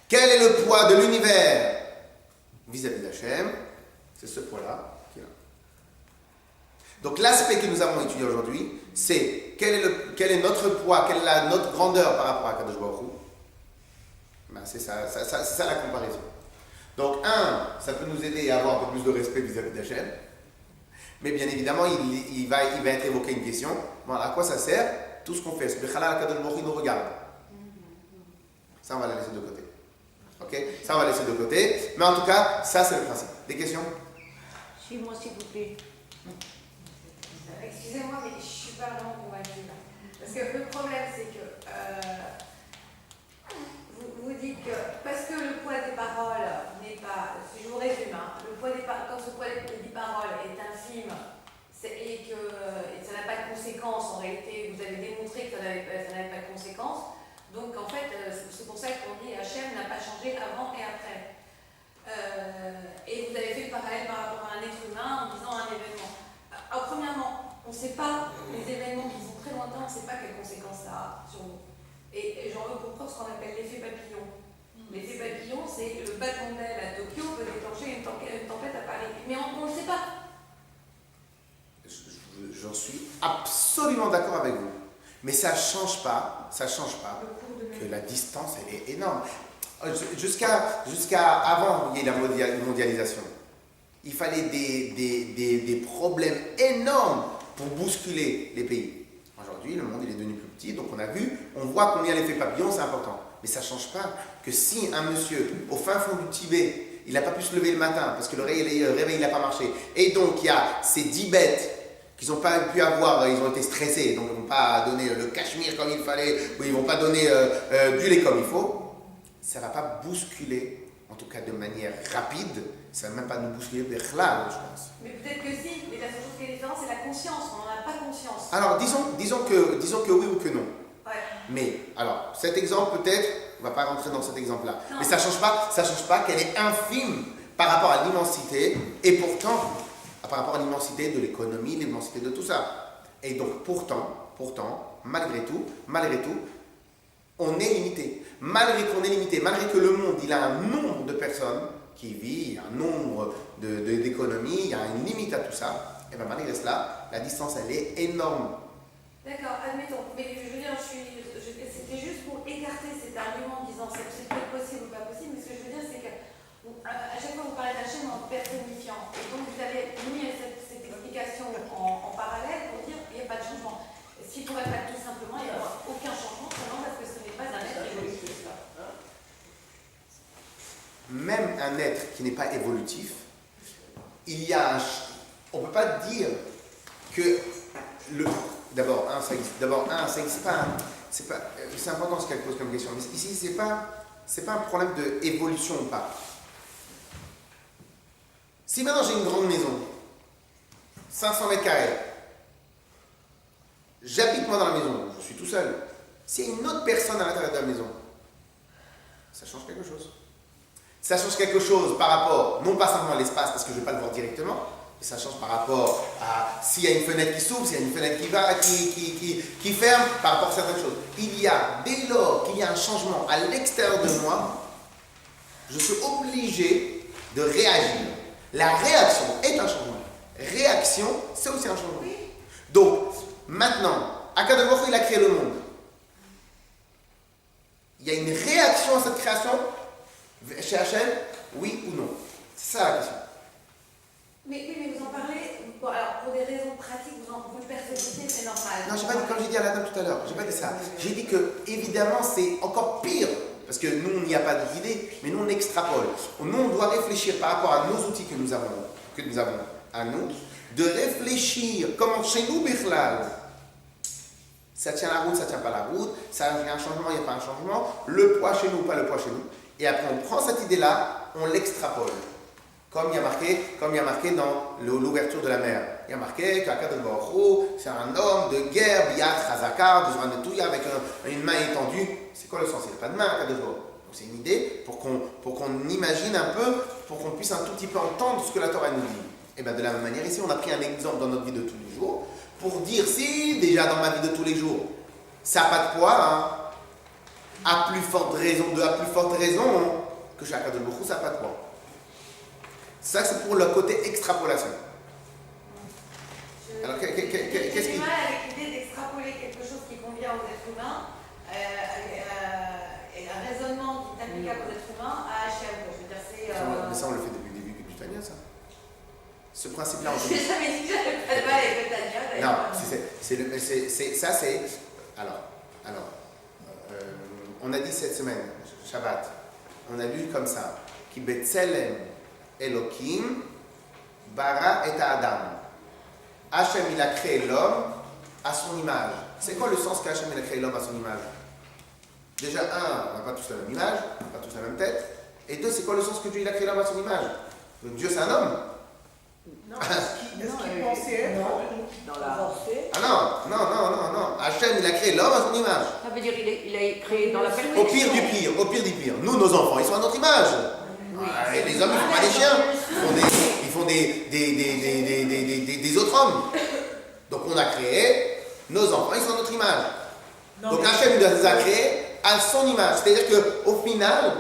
Quel est le poids de l'univers vis-à-vis d'Hachem? C'est ce poids-là qui est là. Donc l'aspect que nous avons étudié aujourd'hui, c'est quel est notre poids, quelle est notre grandeur par rapport à Kadosh Baruch Hu. Ben, c'est ça la comparaison. Donc ça peut nous aider à avoir un peu plus de respect vis-à-vis d'Hachem. Mais bien évidemment, il va être évoqué une question. Bon, à quoi ça sert? Tout ce qu'on fait, c'est que Kadosh Baruch Hu nous regarde. Ça, on va la laisser de côté. Ok? Ça, on va laisser de côté. Mais en tout cas, ça, c'est le principe. Des questions? Suis-moi, s'il vous plaît. Excusez-moi, mais je ne suis pas vraiment convaincue là. Parce que le problème, c'est que avez démontré que ça n'avait pas de conséquences. Donc en fait, c'est pour ça qu'on dit Hachem n'a pas changé avant et après. Et vous avez fait le parallèle par rapport à un être humain en disant un événement. Premièrement, on ne sait pas, les événements qui sont très lointains, on ne sait pas quelles conséquences ça a sur nous. Et j'en veux pour preuve ce qu'on appelle l'effet papillon. L'effet papillon, c'est le battement d'aile à Tokyo peut déclencher une tempête à Paris. Mais on ne le sait pas. J'en suis absolument d'accord avec vous. Mais ça change pas que la distance, elle est énorme. Jusqu'à avant il y ait la mondialisation, il fallait des problèmes énormes pour bousculer les pays. Aujourd'hui, le monde il est devenu plus petit, donc on voit combien l'effet papillon, c'est important. Mais ça ne change pas que si un monsieur au fin fond du Tibet, il n'a pas pu se lever le matin parce que le réveil n'a pas marché, et donc il y a ces 10 bêtes qu'ils n'ont pas pu avoir, ils ont été stressés, donc ils ne vont pas donner le cachemire comme il fallait, ou ils ne vont pas donner du lait comme il faut, ça ne va pas bousculer, en tout cas de manière rapide, ça ne va même pas nous bousculer vers là, je pense. Mais peut-être que si, mais la seule chose qui est différente, c'est la conscience, on n'en a pas conscience. Alors disons que oui ou que non. Ouais. Mais, alors, cet exemple peut-être, on ne va pas rentrer dans cet exemple-là, mais ça ne change pas qu'elle est infime par rapport à l'immensité, et pourtant, par rapport à l'immensité de l'économie, l'immensité de tout ça. Et donc, pourtant, malgré tout, on est limité. Malgré qu'on est limité, malgré que le monde, il a un nombre de personnes qui vivent, un nombre d'économies, il y a une limite à tout ça, et bien malgré cela, la distance, elle est énorme. D'accord, admettons, mais je veux dire, c'était juste pour écarter cet argument en disant c'est peut-être possible ou pas possible, mais ce que je veux dire, c'est que à chaque fois vous parlez d'Hachem en personnifiant, et donc vous avez mis cette explication en parallèle pour dire qu'il n'y a pas de changement. S'il pourrait faire tout simplement, il n'y aura aucun changement, seulement parce que ce n'est pas un être évolutif. Même un être qui n'est pas évolutif, il y a on ne peut pas dire que D'abord, ça existe pas. C'est important ce qu'elle pose comme question. Mais ici, c'est pas un problème d'évolution ou pas. Si maintenant j'ai une grande maison, 500 mètres carrés, j'habite moi dans la maison, je suis tout seul. S'il y a une autre personne à l'intérieur de la maison, ça change quelque chose. Ça change quelque chose par rapport, non pas simplement à l'espace, parce que je ne vais pas le voir directement, mais ça change par rapport à s'il y a une fenêtre qui s'ouvre, s'il y a une fenêtre qui ferme, par rapport à certaines choses. Il y a, dès lors qu'il y a un changement à l'extérieur de moi, je suis obligé de réagir. La réaction est un changement. Réaction, c'est aussi un changement. Donc, maintenant, Akadosh Baruch Hu, il a créé le monde. Il y a une réaction à cette création chez Hachem, oui ou non? C'est ça la question. Mais oui, mais vous en parlez, bon, alors pour des raisons pratiques, vous le percevez, c'est normal. Non, j'ai pas dit, comme j'ai dit à la dame tout à l'heure, j'ai pas dit ça. J'ai dit que, évidemment, c'est encore pire, parce que nous, il n'y a pas d'idée, mais nous, on extrapole. Nous, on doit réfléchir par rapport à nos outils que nous avons à nous, de réfléchir comment chez nous, Bichlal, ça tient la route, ça tient pas la route, ça il y a un changement, il n'y a pas un changement, le poids chez nous, pas le poids chez nous. Et après, on prend cette idée-là, on l'extrapole. Comme il y a marqué dans l'ouverture de la mer. Il y a marqué qu'Akadosh Baruch Hu, c'est un homme de guerre, Biat Chazaka, besoin de tout, avec une main étendue. C'est quoi le sens? Il n'y a pas de main, Akadosh Baruch Hu. Donc c'est une idée pour qu'on imagine un peu, pour qu'on puisse un tout petit peu entendre ce que la Torah nous dit. Et bien de la même manière, ici, on a pris un exemple dans notre vie de tous les jours, pour dire si, déjà dans ma vie de tous les jours, ça n'a pas de poids, hein, à plus forte raison que chez Akadosh Baruch Hu, ça n'a pas de poids. Ça, c'est pour le côté extrapolation. Alors, qu'est-ce qui... J'ai mal avec l'idée d'extrapoler quelque chose qui convient aux êtres humains, et un raisonnement qui est applicable aux êtres humains à Hachem. Je veux dire, c'est... Mais ça, on le fait depuis le début du Tania, ça. Ce principe-là, on le fait. J'ai jamais dit que j'avais pas de mal avec le Tania, d'ailleurs. Non, ça, c'est... Alors, on a dit cette semaine, Shabbat, on a lu comme ça, qui Betselem Elohim bara et Adam. Hachem, il a créé l'homme à son image. C'est quoi le sens qu'Hachem, il a créé l'homme à son image? Déjà, on n'a pas tous la même image, on n'a pas tous la même tête. Et deux, c'est quoi le sens que Dieu, il a créé l'homme à son image? Donc, Dieu, c'est un homme. Non, est-ce qu'il pensait être? Dans la... Ah non. Hachem, il a créé l'homme à son image. Ça veut dire qu'il a créé dans la perfection. Au pire du pire. Nous, nos enfants, ils sont à notre image. Ah, et les hommes, ils font pas des chiens. Ils font des autres hommes. Donc on a créé nos enfants, ils sont à notre image. Donc Hachem les a créés à son image. C'est-à-dire qu'au final,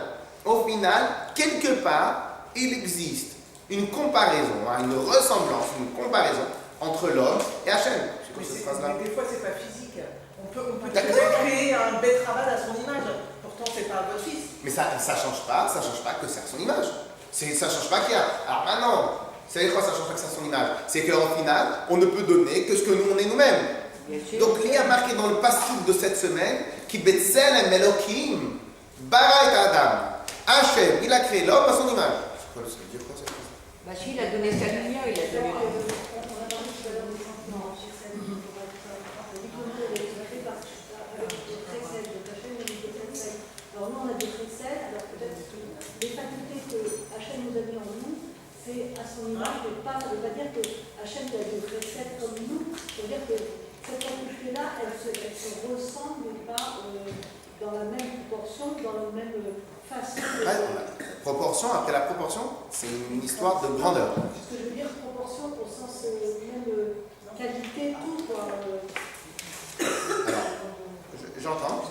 quelque part, il existe une comparaison, une ressemblance, une comparaison entre l'homme et Hachem. Mais des fois, c'est pas physique. On peut très bien créer un bête rabat à son image. Pourtant, c'est pas votre fils. Mais ça change pas que c'est à son image. Ça change pas qu'il y a. Alors maintenant, vous savez quoi, ça change pas que c'est à son image? C'est qu'au final, on ne peut donner que ce que nous, on est nous-mêmes. Donc, il y a marqué dans le passage de cette semaine qui Betselem Elohim bara et Adam. Hachem, il a créé l'homme à son image. C'est quoi, ça veut dire quoi ça? Bah si, il a donné sa lumière, il a donné... On a parlé tout à l'heure des sentiments, chez celle qui pourra être fait par des précèdes, donc Hachem nous dit des précèdes. Alors nous on a des précèdes, alors peut-être que les facultés que Hachem nous a mis en nous, c'est à son image, mais pas, ça ne veut pas dire que Hachem a des précèdes comme nous, ça veut dire que cette faculté-là, elle se ressemble, mais pas dans la même proportion, dans la même façon. Proportion, après la proportion, c'est une histoire de grandeur. Ce que je veux dire, proportion au sens même qualité, tout quoi. Alors, j'entends,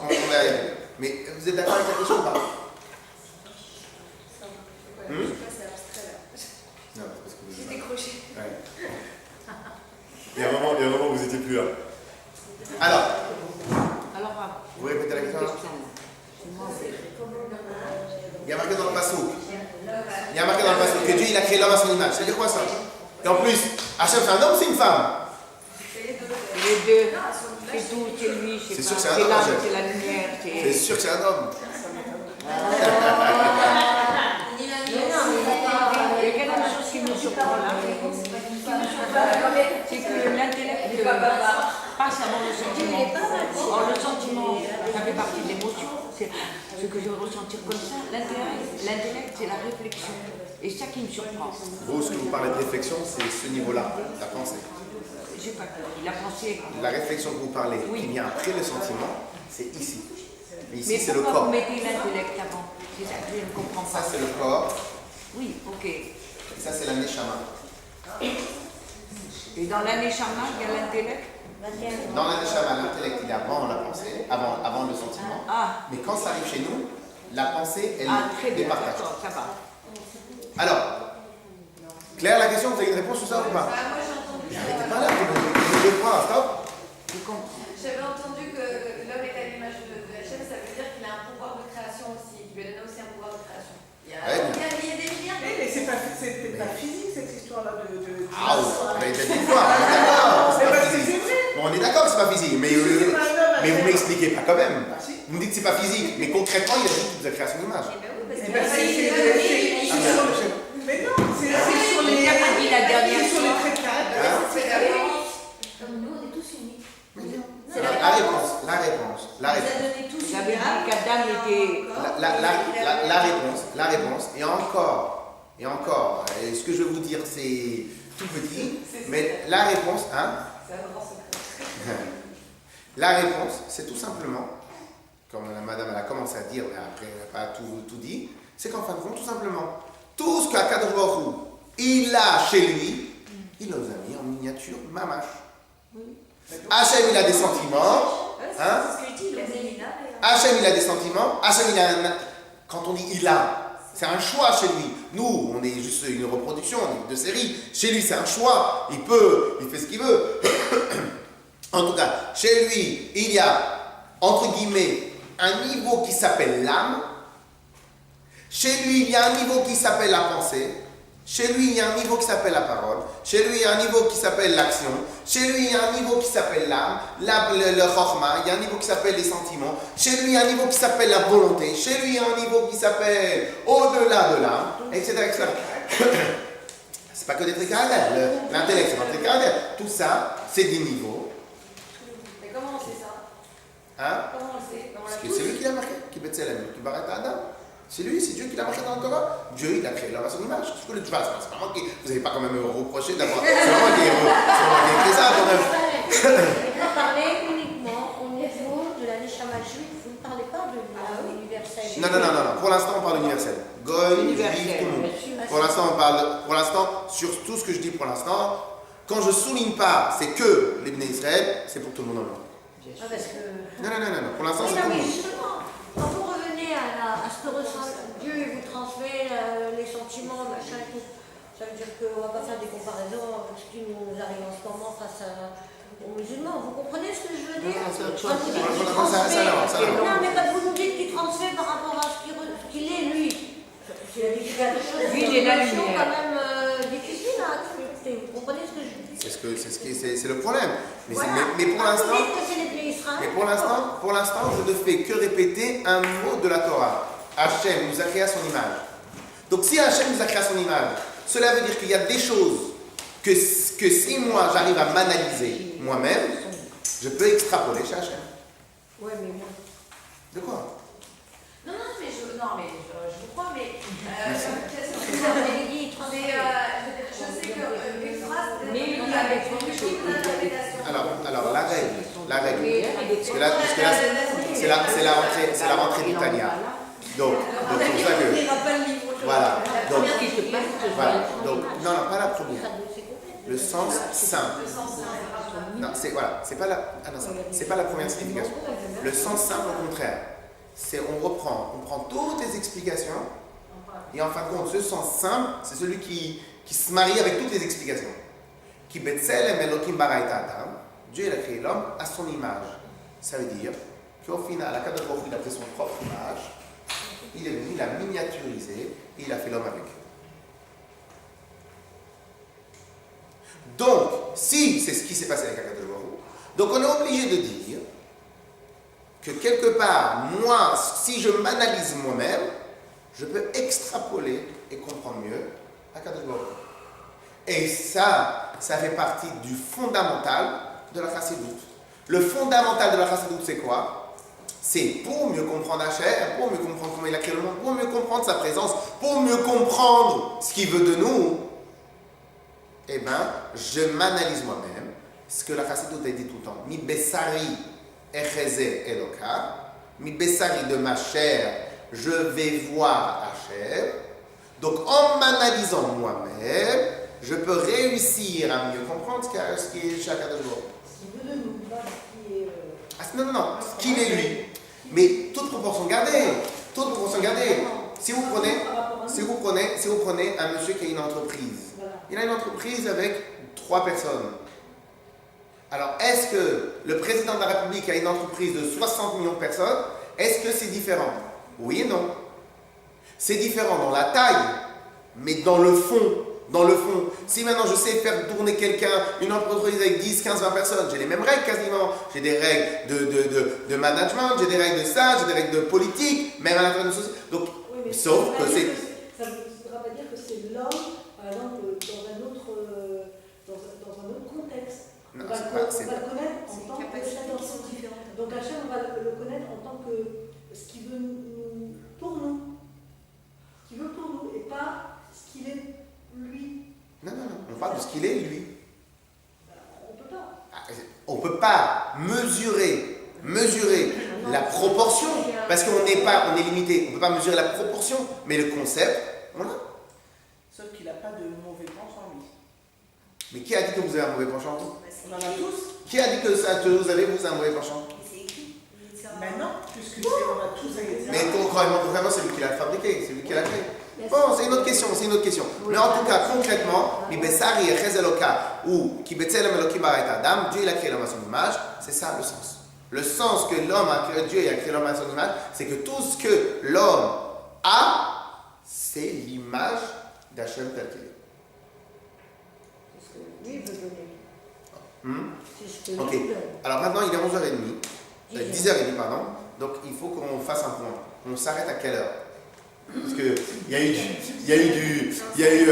mais vous êtes d'accord avec la question ou pas? Je sais pas, c'est abstrait là. Non, parce que vous J'ai décroché. Ouais. Il y a un moment où vous étiez plus là. Alors, vous répétez la question là? Il y a marqué dans le passage. Que Dieu il a créé l'homme à son image. C'est dire quoi ça? Et en plus, Hachem c'est un homme ou c'est une femme? Les deux. C'est tout, c'est lui, C'est sûr que c'est un c'est homme, l'âme, Hachem. c'est la lumière, c'est... C'est sûr que c'est un homme. Et quelle chose qui nous surprend là, c'est que l'intellect passe avant le sentiment. Or le sentiment, ça fait partie de l'émotion, c'est ce que je veux ressentir comme ça. L'intellect, c'est la réflexion. Et c'est ça qui me surprend. Vous, ce que vous parlez de réflexion, c'est ce niveau-là, la pensée. J'ai pas compris. La pensée. La réflexion que vous parlez, Oui. qui vient après le sentiment, c'est ici. Mais ici, Mais c'est le pourquoi corps. vous mettez l'intellect avant? C'est ça que je ne comprends Ça, pas. c'est le corps. Oui, ok. Et ça, c'est la neshama. Et dans l'aneshama, il y a l'intellect? Dans la neshama, l'intellect, il est avant la pensée, avant le sentiment. Ah, Mais quand ça arrive chez nous, la pensée, elle très bien, départage. d'accord, ça va. Alors, Claire, la question, vous avez une réponse sur ça ou pas? Moi j'ai entendu. Mais arrêtez pas là, vous deux points, stop. Je comprends. J'avais entendu que l'homme est à l'image de Hachem, ça veut dire qu'il a un pouvoir de création aussi, qu'il lui a donné aussi un pouvoir de création. Il y a des liens. Mais c'est pas physique cette histoire-là de... Ah, vous l'avez déjà dit une fois, on est d'accord, c'est pas physique. Bon, on est d'accord que c'est pas physique, mais vous m'expliquez pas quand même. Vous me dites que c'est pas physique, mais concrètement, il a dit qu'il vous a créé à son image. Mais non, c'est sur les... Il n'a pas dit la dernière sur les fois. traits de caractère. Comme nous, on est tous unis. La réponse. Vous avez donné tous Vous avez dit qu'Adam était... La réponse, et encore, et ce que je vais vous dire, c'est tout petit, mais la réponse, la réponse, c'est tout simplement, comme la madame elle a commencé à dire, mais après elle n'a pas tout dit, c'est qu'en fin de compte, tout simplement, tout ce qu'Akadosh Baruch Hu, il a chez lui, il nous a mis en miniature mamash. Hachem, il a des sentiments. Hein? C'est ce que je dis, il a des Hachem, il a des sentiments. Hachem, il a un... Quand on dit il a, c'est un choix chez lui. Nous, on est juste une reproduction de série. Chez lui, c'est un choix. Il fait ce qu'il veut. En tout cas, chez lui, il y a, entre guillemets, un niveau qui s'appelle l'âme. Chez lui, il y a un niveau qui s'appelle la pensée. Chez lui, il y a un niveau qui s'appelle la parole. Chez lui, il y a un niveau qui s'appelle l'action. Chez lui, il y a un niveau qui s'appelle l'âme, le chokma. Il y a un niveau qui s'appelle les sentiments. Chez lui, il y a un niveau qui s'appelle la volonté. Chez lui, il y a un niveau qui s'appelle au-delà de l'âme, etc., etc. C'est pas que des traits caractères. L'intellect, c'est pas des traits caractères. Tout ça, c'est des niveaux. Mais comment on sait ça? Hein? Comment on le sait? Parce que c'est lui qui l'a marqué. Qui Betselem, qui Barat Adam. C'est lui, c'est Dieu qui l'a marqué dans la Torah. Dieu, il a créé l'homme à son image. C'est pas moi qui. Vous n'avez pas quand même reproché d'avoir. C'est moi qui ai écrit ça quand même. Vous parlez uniquement au niveau de la Neshama juive, vous ne parlez pas de l'universel. Non. Pour l'instant, on parle universel. Goy, juif, tout le monde. Pour l'instant, sur tout ce que je dis pour l'instant, quand je souligne pas, c'est que les Bnei Israël, c'est pour tout le monde en même. Parce que... Non. Pour l'instant, Oui, c'est non, tout le mais monde. justement, quand vous revenez à ce que ressent Dieu, il vous transmet les sentiments, machin et tout, ça veut dire qu'on ne va pas faire des comparaisons avec ce qui nous arrive en ce moment face aux musulmans. Vous comprenez ce que je veux dire? Non, c'est autre chose. Quand vous dites qu'il Ça, transmet, non. non, mais quand vous nous dites qu'il transmet par rapport à ce qu'il est, lui, c'est la différence. Lui, il est la lumière. C'est quand même difficile à accepter. Vous comprenez ce que je dis? C'est le problème. Mais, Voilà. mais pour Quand l'instant. vous dites que c'est les Bnei Israël, Mais pour l'instant, je ne fais que répéter un mot de la Torah. Hachem nous a créé à son image. Donc si Hachem nous a créé à son image, cela veut dire qu'il y a des choses que si moi j'arrive à m'analyser moi-même, je peux extrapoler chez Hachem. ouais, mais bon. De quoi? Non, mais je vous crois, mais Vous avez dit, il transmet. je sais qu'une phrase peut Mais être il y a des multiple interprétations. Alors la règle, parce que là c'est la rentrée du Tania. Donc c'est pour ça que voilà. Donc non, pas la première. Le sens simple. Non, c'est pas la première signification. Le sens simple au contraire. On prend toutes les explications et en fin de compte, ce sens simple, c'est celui qui se marie avec toutes les explications. Qui Betselem Elohim Baraita Adam, Dieu il a créé l'homme à son image. Ça veut dire qu'au final, Akadosh Baruch Hu, il a pris son propre image, il est venu, il l'a miniaturisé et il a fait l'homme avec. Donc, si c'est ce qui s'est passé avec Akadosh Baruch Hu, donc on est obligé de dire que quelque part, moi, si je m'analyse moi-même, je peux extrapoler et comprendre mieux Akadosh Baruch Hu. Et ça fait partie du fondamental de la chassidoute. Le fondamental de la chassidoute, c'est quoi? C'est pour mieux comprendre Hachem, pour mieux comprendre comment il a créé le monde, pour mieux comprendre sa présence, pour mieux comprendre ce qu'il veut de nous. Eh bien, je m'analyse moi-même. Ce que la chassidoute a dit tout le temps. Mi bessari echeze eloka. Mi bessari de ma chair, je vais voir Hachem. Donc, en m'analysant moi-même, je peux réussir à mieux comprendre ce qui est chaque Akadosh Baruch Hu. Ce qu'il veut de nous, pas ce qui est. Non, ce qu'il est lui. Mais toute proportion gardée. Si vous prenez un monsieur qui a une entreprise, il a une entreprise avec 3 personnes. Alors, est-ce que le président de la République a une entreprise de 60 millions de personnes? Est-ce que c'est différent? Oui et non. C'est différent dans la taille, mais dans le fond, si maintenant je sais faire tourner une entreprise avec 10, 15, 20 personnes, j'ai les mêmes règles quasiment. J'ai des règles de management, j'ai des règles de ça, j'ai des règles de politique, même à l'intérieur de la société. Donc, Oui, sauf que c'est... Ça ne voudra pas dire que c'est l'homme, par exemple, dans un autre contexte. Non, on va c'est pas... le connaître en tant que chef. Donc Hachem, on va le connaître en tant que ce qu'il veut pour nous. Ce qu'il veut pour nous et pas ce qu'il est lui. Non, on parle de ce qu'il est lui. On peut pas. On ne peut pas mesurer la proportion, parce qu'on est limité. On ne peut pas mesurer la proportion, mais le concept, voilà. Sauf qu'il n'a pas de mauvais penchant, lui. Mais qui a dit que vous avez un mauvais penchant? On en a tous. Qui a dit que ça, que vous avez un mauvais penchant? C'est écrit. Maintenant, puisque on a tous un etc. Mais concrètement, c'est lui qui l'a fabriqué, c'est lui qui l'a créé. Bon, c'est une autre question. Mais en tout cas, concrètement, Mibessari et Chezeloka ou Kibetzelem Elohim Baraita Adam, Dieu il a créé l'homme à son image, c'est ça le sens. Le sens que l'homme a créé, Dieu a créé l'homme à son image, c'est que tout ce que l'homme a, c'est l'image d'Hachem tel qu'il est. C'est ce que lui veut donner. C'est ce que Ok. lui donne. Alors maintenant, il est 11h30, 10h30, pardon. Donc il faut qu'on fasse un point. On s'arrête à quelle heure? Parce que il y a eu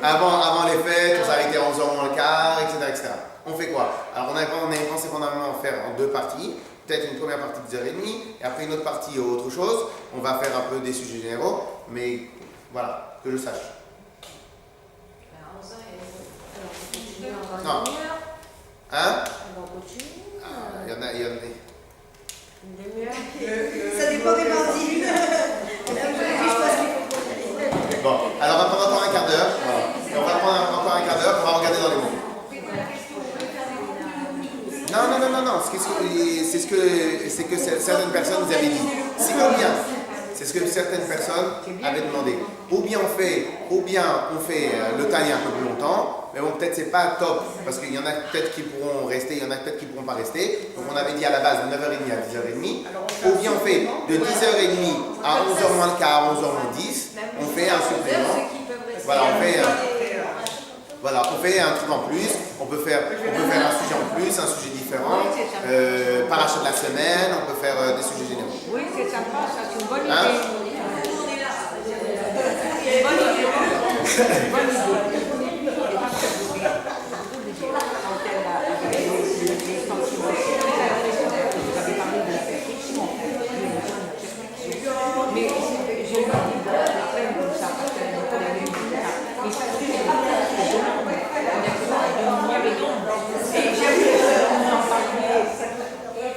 avant les fêtes, on s'est arrêté à 11h moins le quart, etc. On fait quoi? Alors on avait pensé fondamentalement faire en 2 parties. peut-être une première partie de 10h30, et après une autre partie autre chose. On va faire un peu des sujets généraux, mais voilà, que je sache. Non. Hein? Il y en a. Ça dépend des mardis. Bon, alors on va prendre encore un quart d'heure. Voilà. Et on va prendre encore un quart d'heure, on va regarder dans les mots. Non. C'est ce que certaines personnes nous avaient dit. Si ou bien, c'est ce que certaines personnes avaient demandé. Ou bien on fait le Tanya un peu plus longtemps, mais bon, peut-être c'est pas top, parce qu'il y en a peut-être qui pourront rester, il y en a peut-être qui pourront pas rester. Donc on avait dit à la base de 9h30 à 10h30. Ou bien on fait de 10h30 à 11h moins le quart, 11h moins 10, on fait un supplément. Voilà, on fait un truc en plus, on peut faire un sujet en plus, un sujet différent, parachat de la semaine, on peut faire des sujets généraux. Oui, c'est sympa, ça, c'est une bonne idée. Hein? Bonne idée. Mais j'ai pas dit comme ça, parce que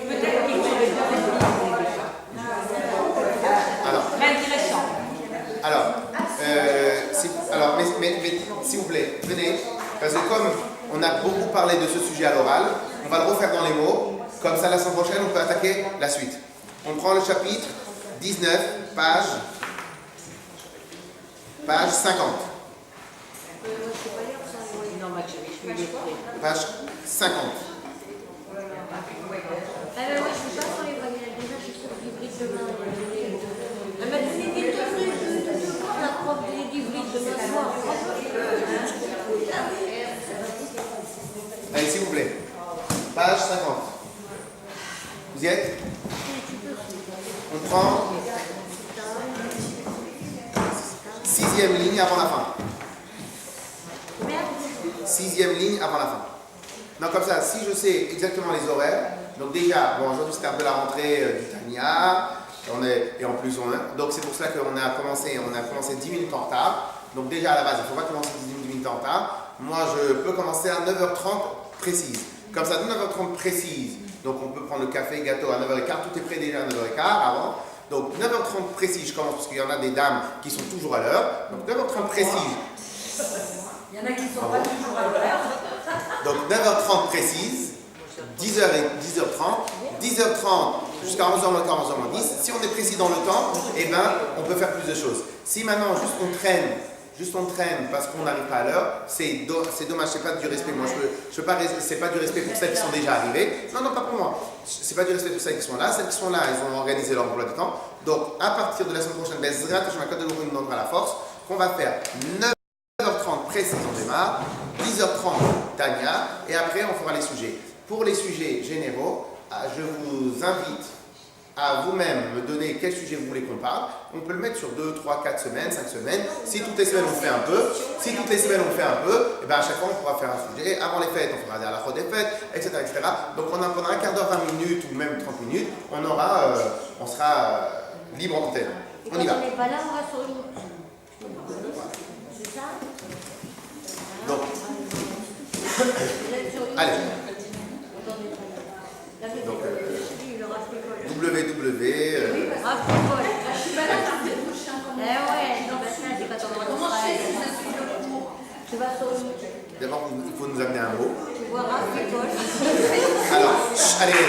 peut-être qu'il serait bien de parler de ça. Alors, Très intéressant. Alors, mais s'il vous plaît, venez, parce que comme on a beaucoup parlé de ce sujet à l'oral, on va le refaire dans les mots, comme ça la semaine prochaine on peut attaquer la suite. On prend le chapitre 19, page 50. Non, ma chérie, je suis illettrée. Page 50. Alors, moi, je ne suis pas sur les voyages. Déjà, je suis sur l'hybride demain. Elle m'a dit, mais de voir la prof de l'hybride demain soir. Allez, s'il vous plaît. Page 50. Vous y êtes? On prend 6e ligne avant la fin. 6e ligne avant la fin. Donc comme ça, si je sais exactement les horaires, donc déjà, bon aujourd'hui c'était un peu la rentrée du Tania, et en plus donc c'est pour cela qu'on a commencé 10 minutes en retard. Donc déjà à la base, il ne faut pas commencer 10 minutes en retard. Moi je peux commencer à 9h30 précise. Comme ça, 9h30 précise, donc on peut prendre le café, gâteau à 9h15, tout est prêt déjà à 9h15 avant. Donc 9h30 précise, je commence parce qu'il y en a des dames qui sont toujours à l'heure. Donc 9h30 précise. Il y en a qui ne sont pas toujours à l'heure. Donc 9h30 précise, 10h et 10h30, 10h30 jusqu'à 11h moins 15, 11h moins 10. Si on est précis dans le temps, eh ben, on peut faire plus de choses. Si maintenant juste on traîne parce qu'on n'arrive pas à l'heure, c'est dommage, c'est pas du respect. Moi, c'est pas du respect pour celles qui sont déjà arrivées. Non, pas pour moi. C'est pas du respect pour celles qui sont là. Celles qui sont là, elles ont organisé leur emploi du temps. Donc, à partir de la semaine prochaine, je m'accorde de nous donnera la force qu'on va faire 9h30 précis, on démarre, 10h30 Tania, et après on fera les sujets. Pour les sujets généraux, je vous invite à vous-même me donner quel sujet vous voulez qu'on parle. On peut le mettre sur 2, 3, 4 semaines, 5 semaines. Si toutes les semaines on fait un peu, et bien à chaque fois on pourra faire un sujet. Avant les fêtes, on fera des halachot des fêtes, etc., etc. Donc on en prendra un quart d'heure, 20 minutes ou même 30 minutes. On sera libre en antenne. On y va. Quand on n'est pas là, on va sur une. C'est ça? Donc, allez. Donc, www. D'abord, il faut nous amener un mot. Alors, allez,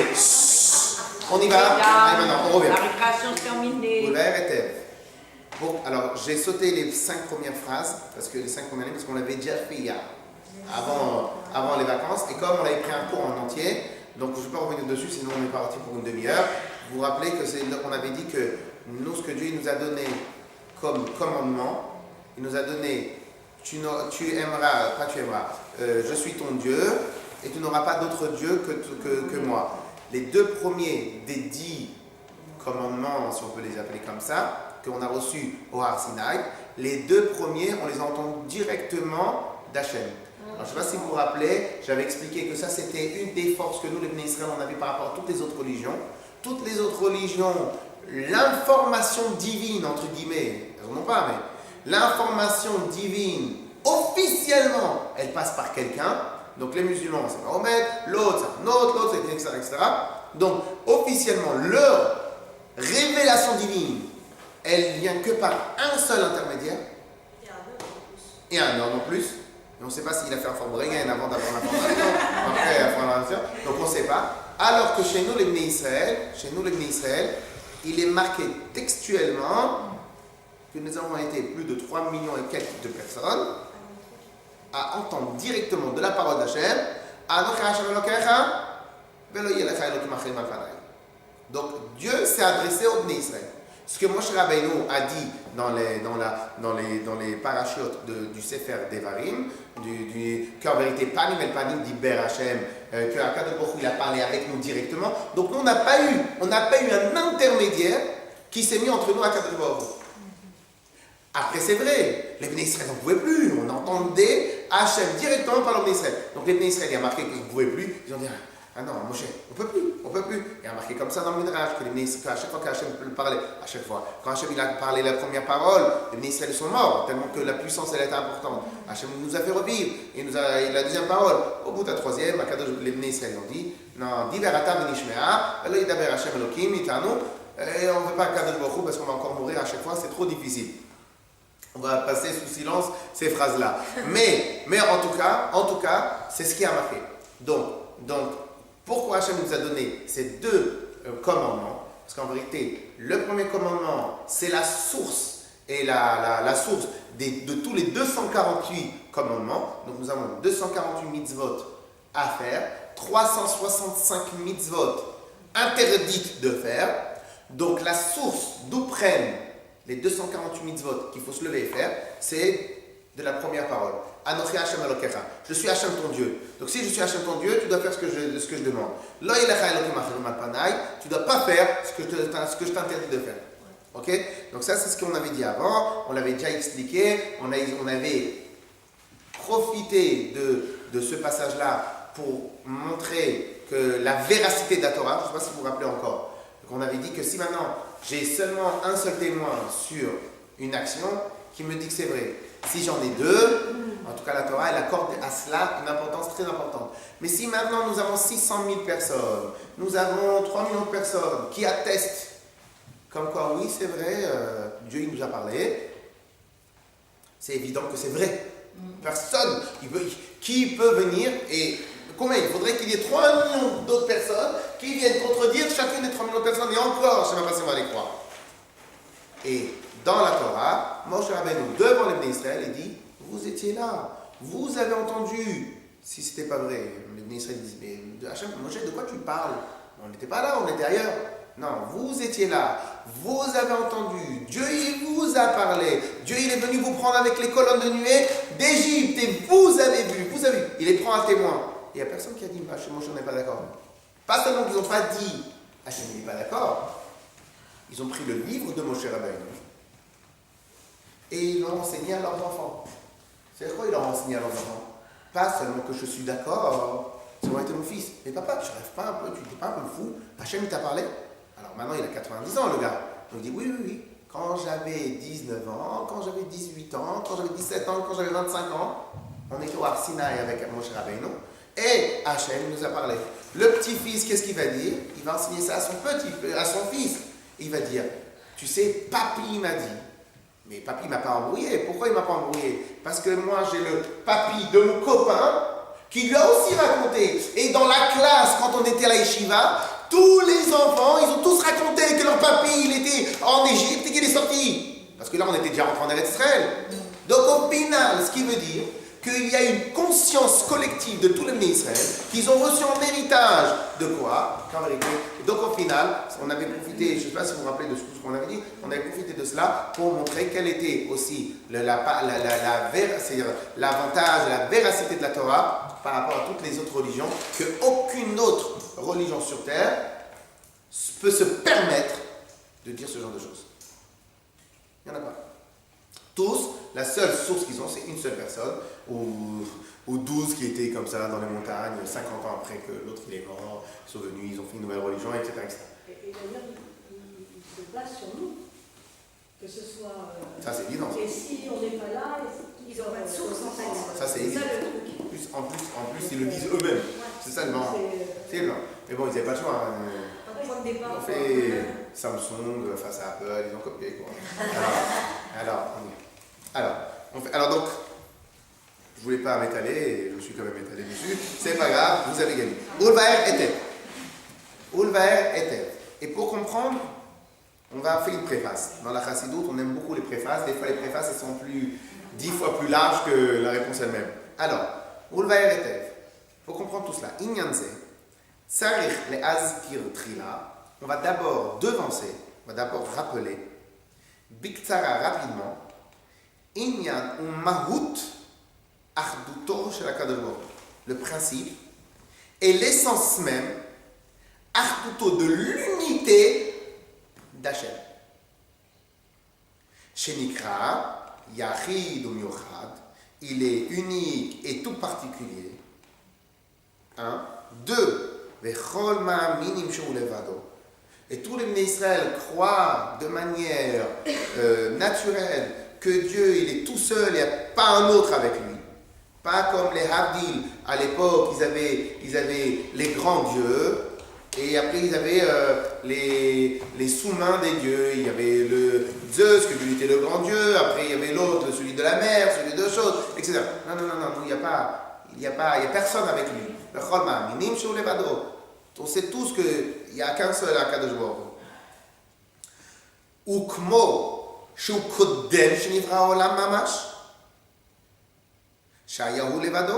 on y va. Allez, maintenant, on revient. La récréation terminée. Bon, alors j'ai sauté les 5 premières phrases, parce que qu'on l'avait déjà fait hier, avant les vacances, et comme on avait pris un cours en entier, donc je ne vais pas revenir dessus, sinon on est parti pour une demi-heure. Vous vous rappelez qu'on avait dit que nous, ce que Dieu nous a donné comme commandement, il nous a donné, tu aimeras, je suis ton Dieu, et tu n'auras pas d'autre Dieu que moi. Les 2 premiers des 10 commandements, si on peut les appeler comme ça, qu'on a reçus au Har Sinaï, les 2 premiers, on les entend directement d'Hachem. Alors, je ne sais pas si vous vous rappelez, j'avais expliqué que ça c'était une des forces que nous les Bnei Israël on avait par rapport à toutes les autres religions. Toutes les autres religions, l'information divine, entre guillemets, elles n'en ont pas, mais l'information divine, officiellement, elle passe par quelqu'un. Donc les musulmans, c'est Mahomet, l'autre, c'est un autre, l'autre, c'est etc., etc. Donc officiellement, leur révélation divine, elle vient que par un seul intermédiaire. Et un homme en plus. Et on ne sait pas s'il a fait un Farbrengen avant d'avoir l'information, après l'information. Donc on ne sait pas. Alors que chez nous, les Bnei Israël, il est marqué textuellement que nous avons été plus de 3 millions et quelques de personnes à entendre directement de la parole d'Hachem. Donc Dieu s'est adressé au Bnei Israël. Ce que Moshe Rabbeinu a dit dans les parachutes du Sefer Devarim, qu'en vérité, Panim el Panim d'Iber Hashem, que Akadosh Baruch Hu, il a parlé avec nous directement. Donc nous, on n'a pas eu un intermédiaire qui s'est mis entre nous et Akadosh Baruch Hu. Après, c'est vrai, les Bnei Israël n'en pouvaient plus. On entendait Hachem directement par le Bnei Israël. Donc les Bnei Israël, il y a marqué qu'ils ne pouvaient plus. Ils ont dit, ah non, Moshe, on ne peut plus. Il y a marqué comme ça dans le Midrash, que les Bnei Israël, à chaque fois qu'Hachem parlait, quand Hachem il a parlé la première parole, les Bnei Israël sont morts, tellement que la puissance elle était importante. Hachem nous a fait revivre. Et la deuxième parole, au bout de la troisième, les Bnei Israël ont dit, non, Diverata Benishmea, Allah Yidaber Hachem Elohim, Itanu, et on ne veut pas Kadosh Baruch Hu parce qu'on va encore mourir à chaque fois, c'est trop difficile. On va passer sous silence ces phrases-là. Mais en tout cas, c'est ce qui a marqué. Donc, pourquoi Hachem nous a donné ces deux commandements? Parce qu'en vérité, le premier commandement, c'est la source et la source de tous les 248 commandements. Donc, nous avons 248 mitzvot à faire, 365 mitzvot interdites de faire. Donc, la source d'où prennent les 248 mitzvot qu'il faut se lever et faire, c'est de la première parole. Anochi Hashem Elokecha. Je suis Hashem ton Dieu. Donc si je suis Hashem ton Dieu, tu dois faire ce que je demande. Lo Ilacha Elokim Acherim Al Panai. Tu ne dois pas faire ce que je t'interdis de faire. Ok? Donc ça, c'est ce qu'on avait dit avant. On l'avait déjà expliqué. On avait profité de ce passage-là pour montrer que la véracité de la Torah, je ne sais pas si vous vous rappelez encore, qu'on avait dit que si maintenant j'ai seulement un seul témoin sur une action qui me dit que c'est vrai, si j'en ai deux, en tout cas la Torah elle accorde à cela une importance très importante. Mais si maintenant nous avons 600 000 personnes, nous avons 3 millions de personnes qui attestent comme quoi oui c'est vrai, Dieu il nous a parlé, c'est évident que c'est vrai. Personne qui peut venir et combien? Il faudrait qu'il y ait 3 millions d'autres personnes qui viennent contredire chacune des 3 millions de personnes et encore, je ne sais même pas si on va les croire. Et dans la Torah, Moshe Rabbeinu devant les Bnei Israël, il dit, vous étiez là, vous avez entendu. Si ce n'était pas vrai, les Bnei Israël disent, mais Hachem, Moshe, de quoi tu parles? On n'était pas là, on était ailleurs. Non, vous étiez là, vous avez entendu, Dieu il vous a parlé, Dieu il est venu vous prendre avec les colonnes de nuée d'Égypte et vous avez vu, il les prend à témoin. Il n'y a personne qui a dit, Hachem, Moshe, on n'est pas d'accord. Pas seulement qu'ils n'ont pas dit, Hachem, il n'est pas d'accord. Ils ont pris le livre de Moshe Rabbeinu et ils l'ont enseigné à leurs enfants. C'est quoi ils l'ont enseigné à leurs enfants? Pas seulement que je suis d'accord, ça aurait été mon fils. Mais papa, tu rêves pas un peu, tu n'es pas un peu fou? Hachem, il t'a parlé? Alors maintenant, il a 90 ans, le gars. Donc il dit, oui. Quand j'avais 19 ans, quand j'avais 18 ans, quand j'avais 17 ans, quand j'avais 25 ans, on était au Har Sinaï avec Moshe Rabbeinu. Et Hachem nous a parlé. Le petit-fils, qu'est-ce qu'il va dire? Il va enseigner ça à son fils. Il va dire, tu sais, papy m'a dit. Mais papy m'a pas embrouillé. Pourquoi il m'a pas embrouillé? Parce que moi, j'ai le papy de mon copain qui lui a aussi raconté. Et dans la classe, quand on était à la yeshiva, tous les enfants, ils ont tous raconté que leur papy, il était en Égypte et qu'il est sorti. Parce que là, on était déjà rentré en Eretz Israël. Donc au final, ce qui veut dire qu'il y a une conscience collective de tous les Bnei Israël qu'ils ont reçu en héritage de quoi? Qu'en vérité. Donc au final, on avait profité, je ne sais pas si vous vous rappelez de ce qu'on avait dit, on avait profité de cela pour montrer quel était aussi c'est-à-dire l'avantage, la véracité de la Torah par rapport à toutes les autres religions, qu'aucune autre religion sur terre peut se permettre de dire ce genre de choses. Il n'y en a pas. Tous, la seule source qu'ils ont, c'est une seule personne, ou 12 qui étaient comme ça dans les montagnes, 50 ans après que l'autre il est mort, ils sont venus, ils ont fait une nouvelle religion, etc. etc. Et d'ailleurs, il se base sur nous, que ce soit... Ça c'est évident. Et si on n'est pas là, Ils n'ont pas de source en fait. Ça c'est évident. ça le truc. En plus, ils le disent eux-mêmes. C'est ça le marrant. C'est évident. Mais bon, ils n'avaient pas le choix. Hein. Un point de Ils départ. ont fait Samsung face à Apple, ils ont copié quoi. Alors donc, je voulais pas m'étaler, et je me suis quand même étalé dessus. C'est pas grave, vous avez gagné. Ulvaer était. Ulvaer était. Et pour comprendre, on va faire une préface. Dans la Chassidoute, on aime beaucoup les préfaces. Des fois, les préfaces, elles sont 10 fois plus larges que la réponse elle-même. Alors, Ulvaer était. Pour comprendre tout cela, Inyanze, Tsarich le Azkir Trila, on va d'abord devancer, on va d'abord rappeler, Biktsara rapidement, Inyan ou Mahut Arduto chez la Kadosh, le principe et l'essence même, Arduto de l'unité d'Hachem. Shenikra, Yachid ou Miochad, il est unique et tout particulier. 1. 2. Vechol ma'aminim shu levado. Et tous les Bnei Israël croient de manière naturelle que Dieu il est tout seul, il n'y a pas un autre avec lui. Pas comme les Havdil à l'époque, ils avaient les grands dieux et après ils avaient les sous-mains des dieux. Il y avait le Zeus, que lui était le grand dieu, après il y avait l'autre, celui de la mer, celui de choses, etc. Non, il n'y a personne avec lui. Le Chol ma'aminim shu levado. On sait tous qu'il n'y a qu'un seul Akadosh Baruch Hu. Ukmo shu kodem shenivra olam mamash. Shayahu levado.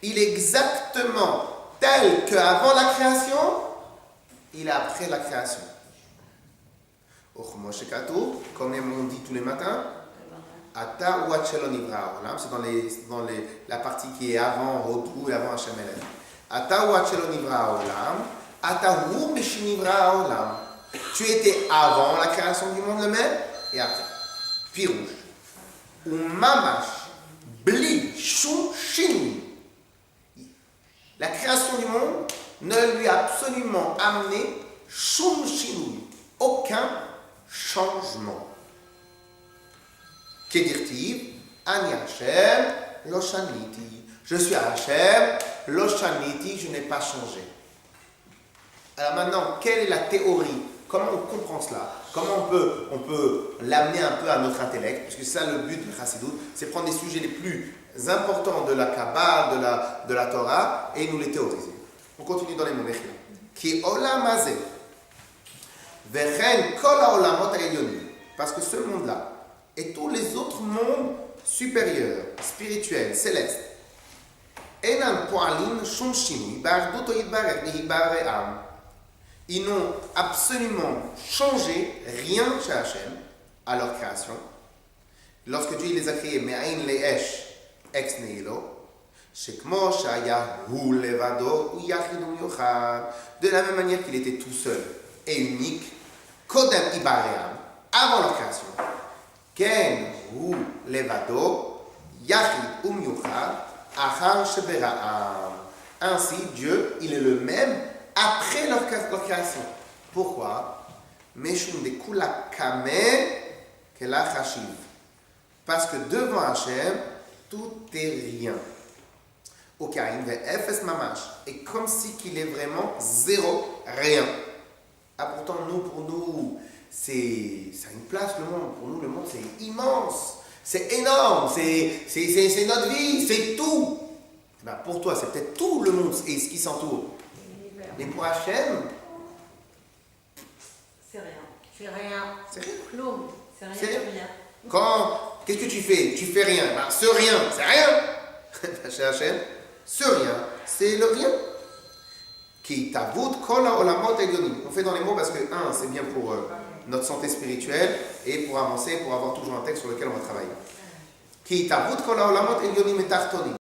Il est exactement tel qu'avant la création, il est après la création. Ukmo shekatu, comme on dit tous les matins, Ata ou Achelo nivra olam. C'est dans la partie qui est avant Hodou et avant Hashem Elef. Ata ou Achelo nivra olam. Ata ou Meshinivra olam. Tu étais avant la création du monde le même et après. Pirouche. Ou mamash. Bli. Shou. Shinui. La création du monde ne lui a absolument amené Shum Shinui. Aucun changement. Kedirtiv. Ani Hashem. Loshaniti. Je suis Hashem. Loshaniti. Je n'ai pas changé. Alors maintenant, quelle est la théorie? Comment on comprend cela? Comment on peut l'amener un peu à notre intellect? Parce que c'est ça le but de Chassidut, c'est prendre les sujets les plus importants de la Kabbalah, de la Torah, et nous les théoriser. On continue dans les mots. Ki olam hazeh, vechen kol haolamot ha'elyonim. Parce que ce monde-là, et tous les autres mondes supérieurs, spirituels, célestes, enan po'alim shum shinui, ba'arduto yitbarech v'hibareh am. Ils n'ont absolument changé rien chez Hachem à leur création. Lorsque Dieu les a créés, me'ain le'esh ex nihilo, shekmo shayahu levado ou yachid u'yochad. De la même manière qu'il était tout seul et unique, kodem ibaream, avant leur création, ken hu levado yachid u'yochad achar sheberaam. Ainsi, Dieu, il est le même après leur création. Pourquoi? Meshum de kula kame kela chashiv. Parce que devant Hachem, tout est rien. Okain ve efes mamash. Et comme si qu'il est vraiment zéro, rien. Ah, pourtant, pour nous, ça a une place, le monde. Pour nous, le monde, c'est immense. C'est énorme. C'est notre vie. C'est tout. Ben, pour toi, c'est peut-être tout le monde et ce qui s'entoure. Mais pour Hachem, C'est rien. C'est rien. c'est rien. Clone, c'est rien, C'est rien. c'est rien. Qu'est-ce que tu fais? Tu fais rien. Ben, ce rien, c'est rien. Chez Hachem, ce rien, c'est le rien. Qui tavut kol haolamot elyonim. On fait dans les mots parce que, c'est bien pour notre santé spirituelle et pour avancer, pour avoir toujours un texte sur lequel on va travailler. Qui tavut kol haolamot elyonim et tartonim.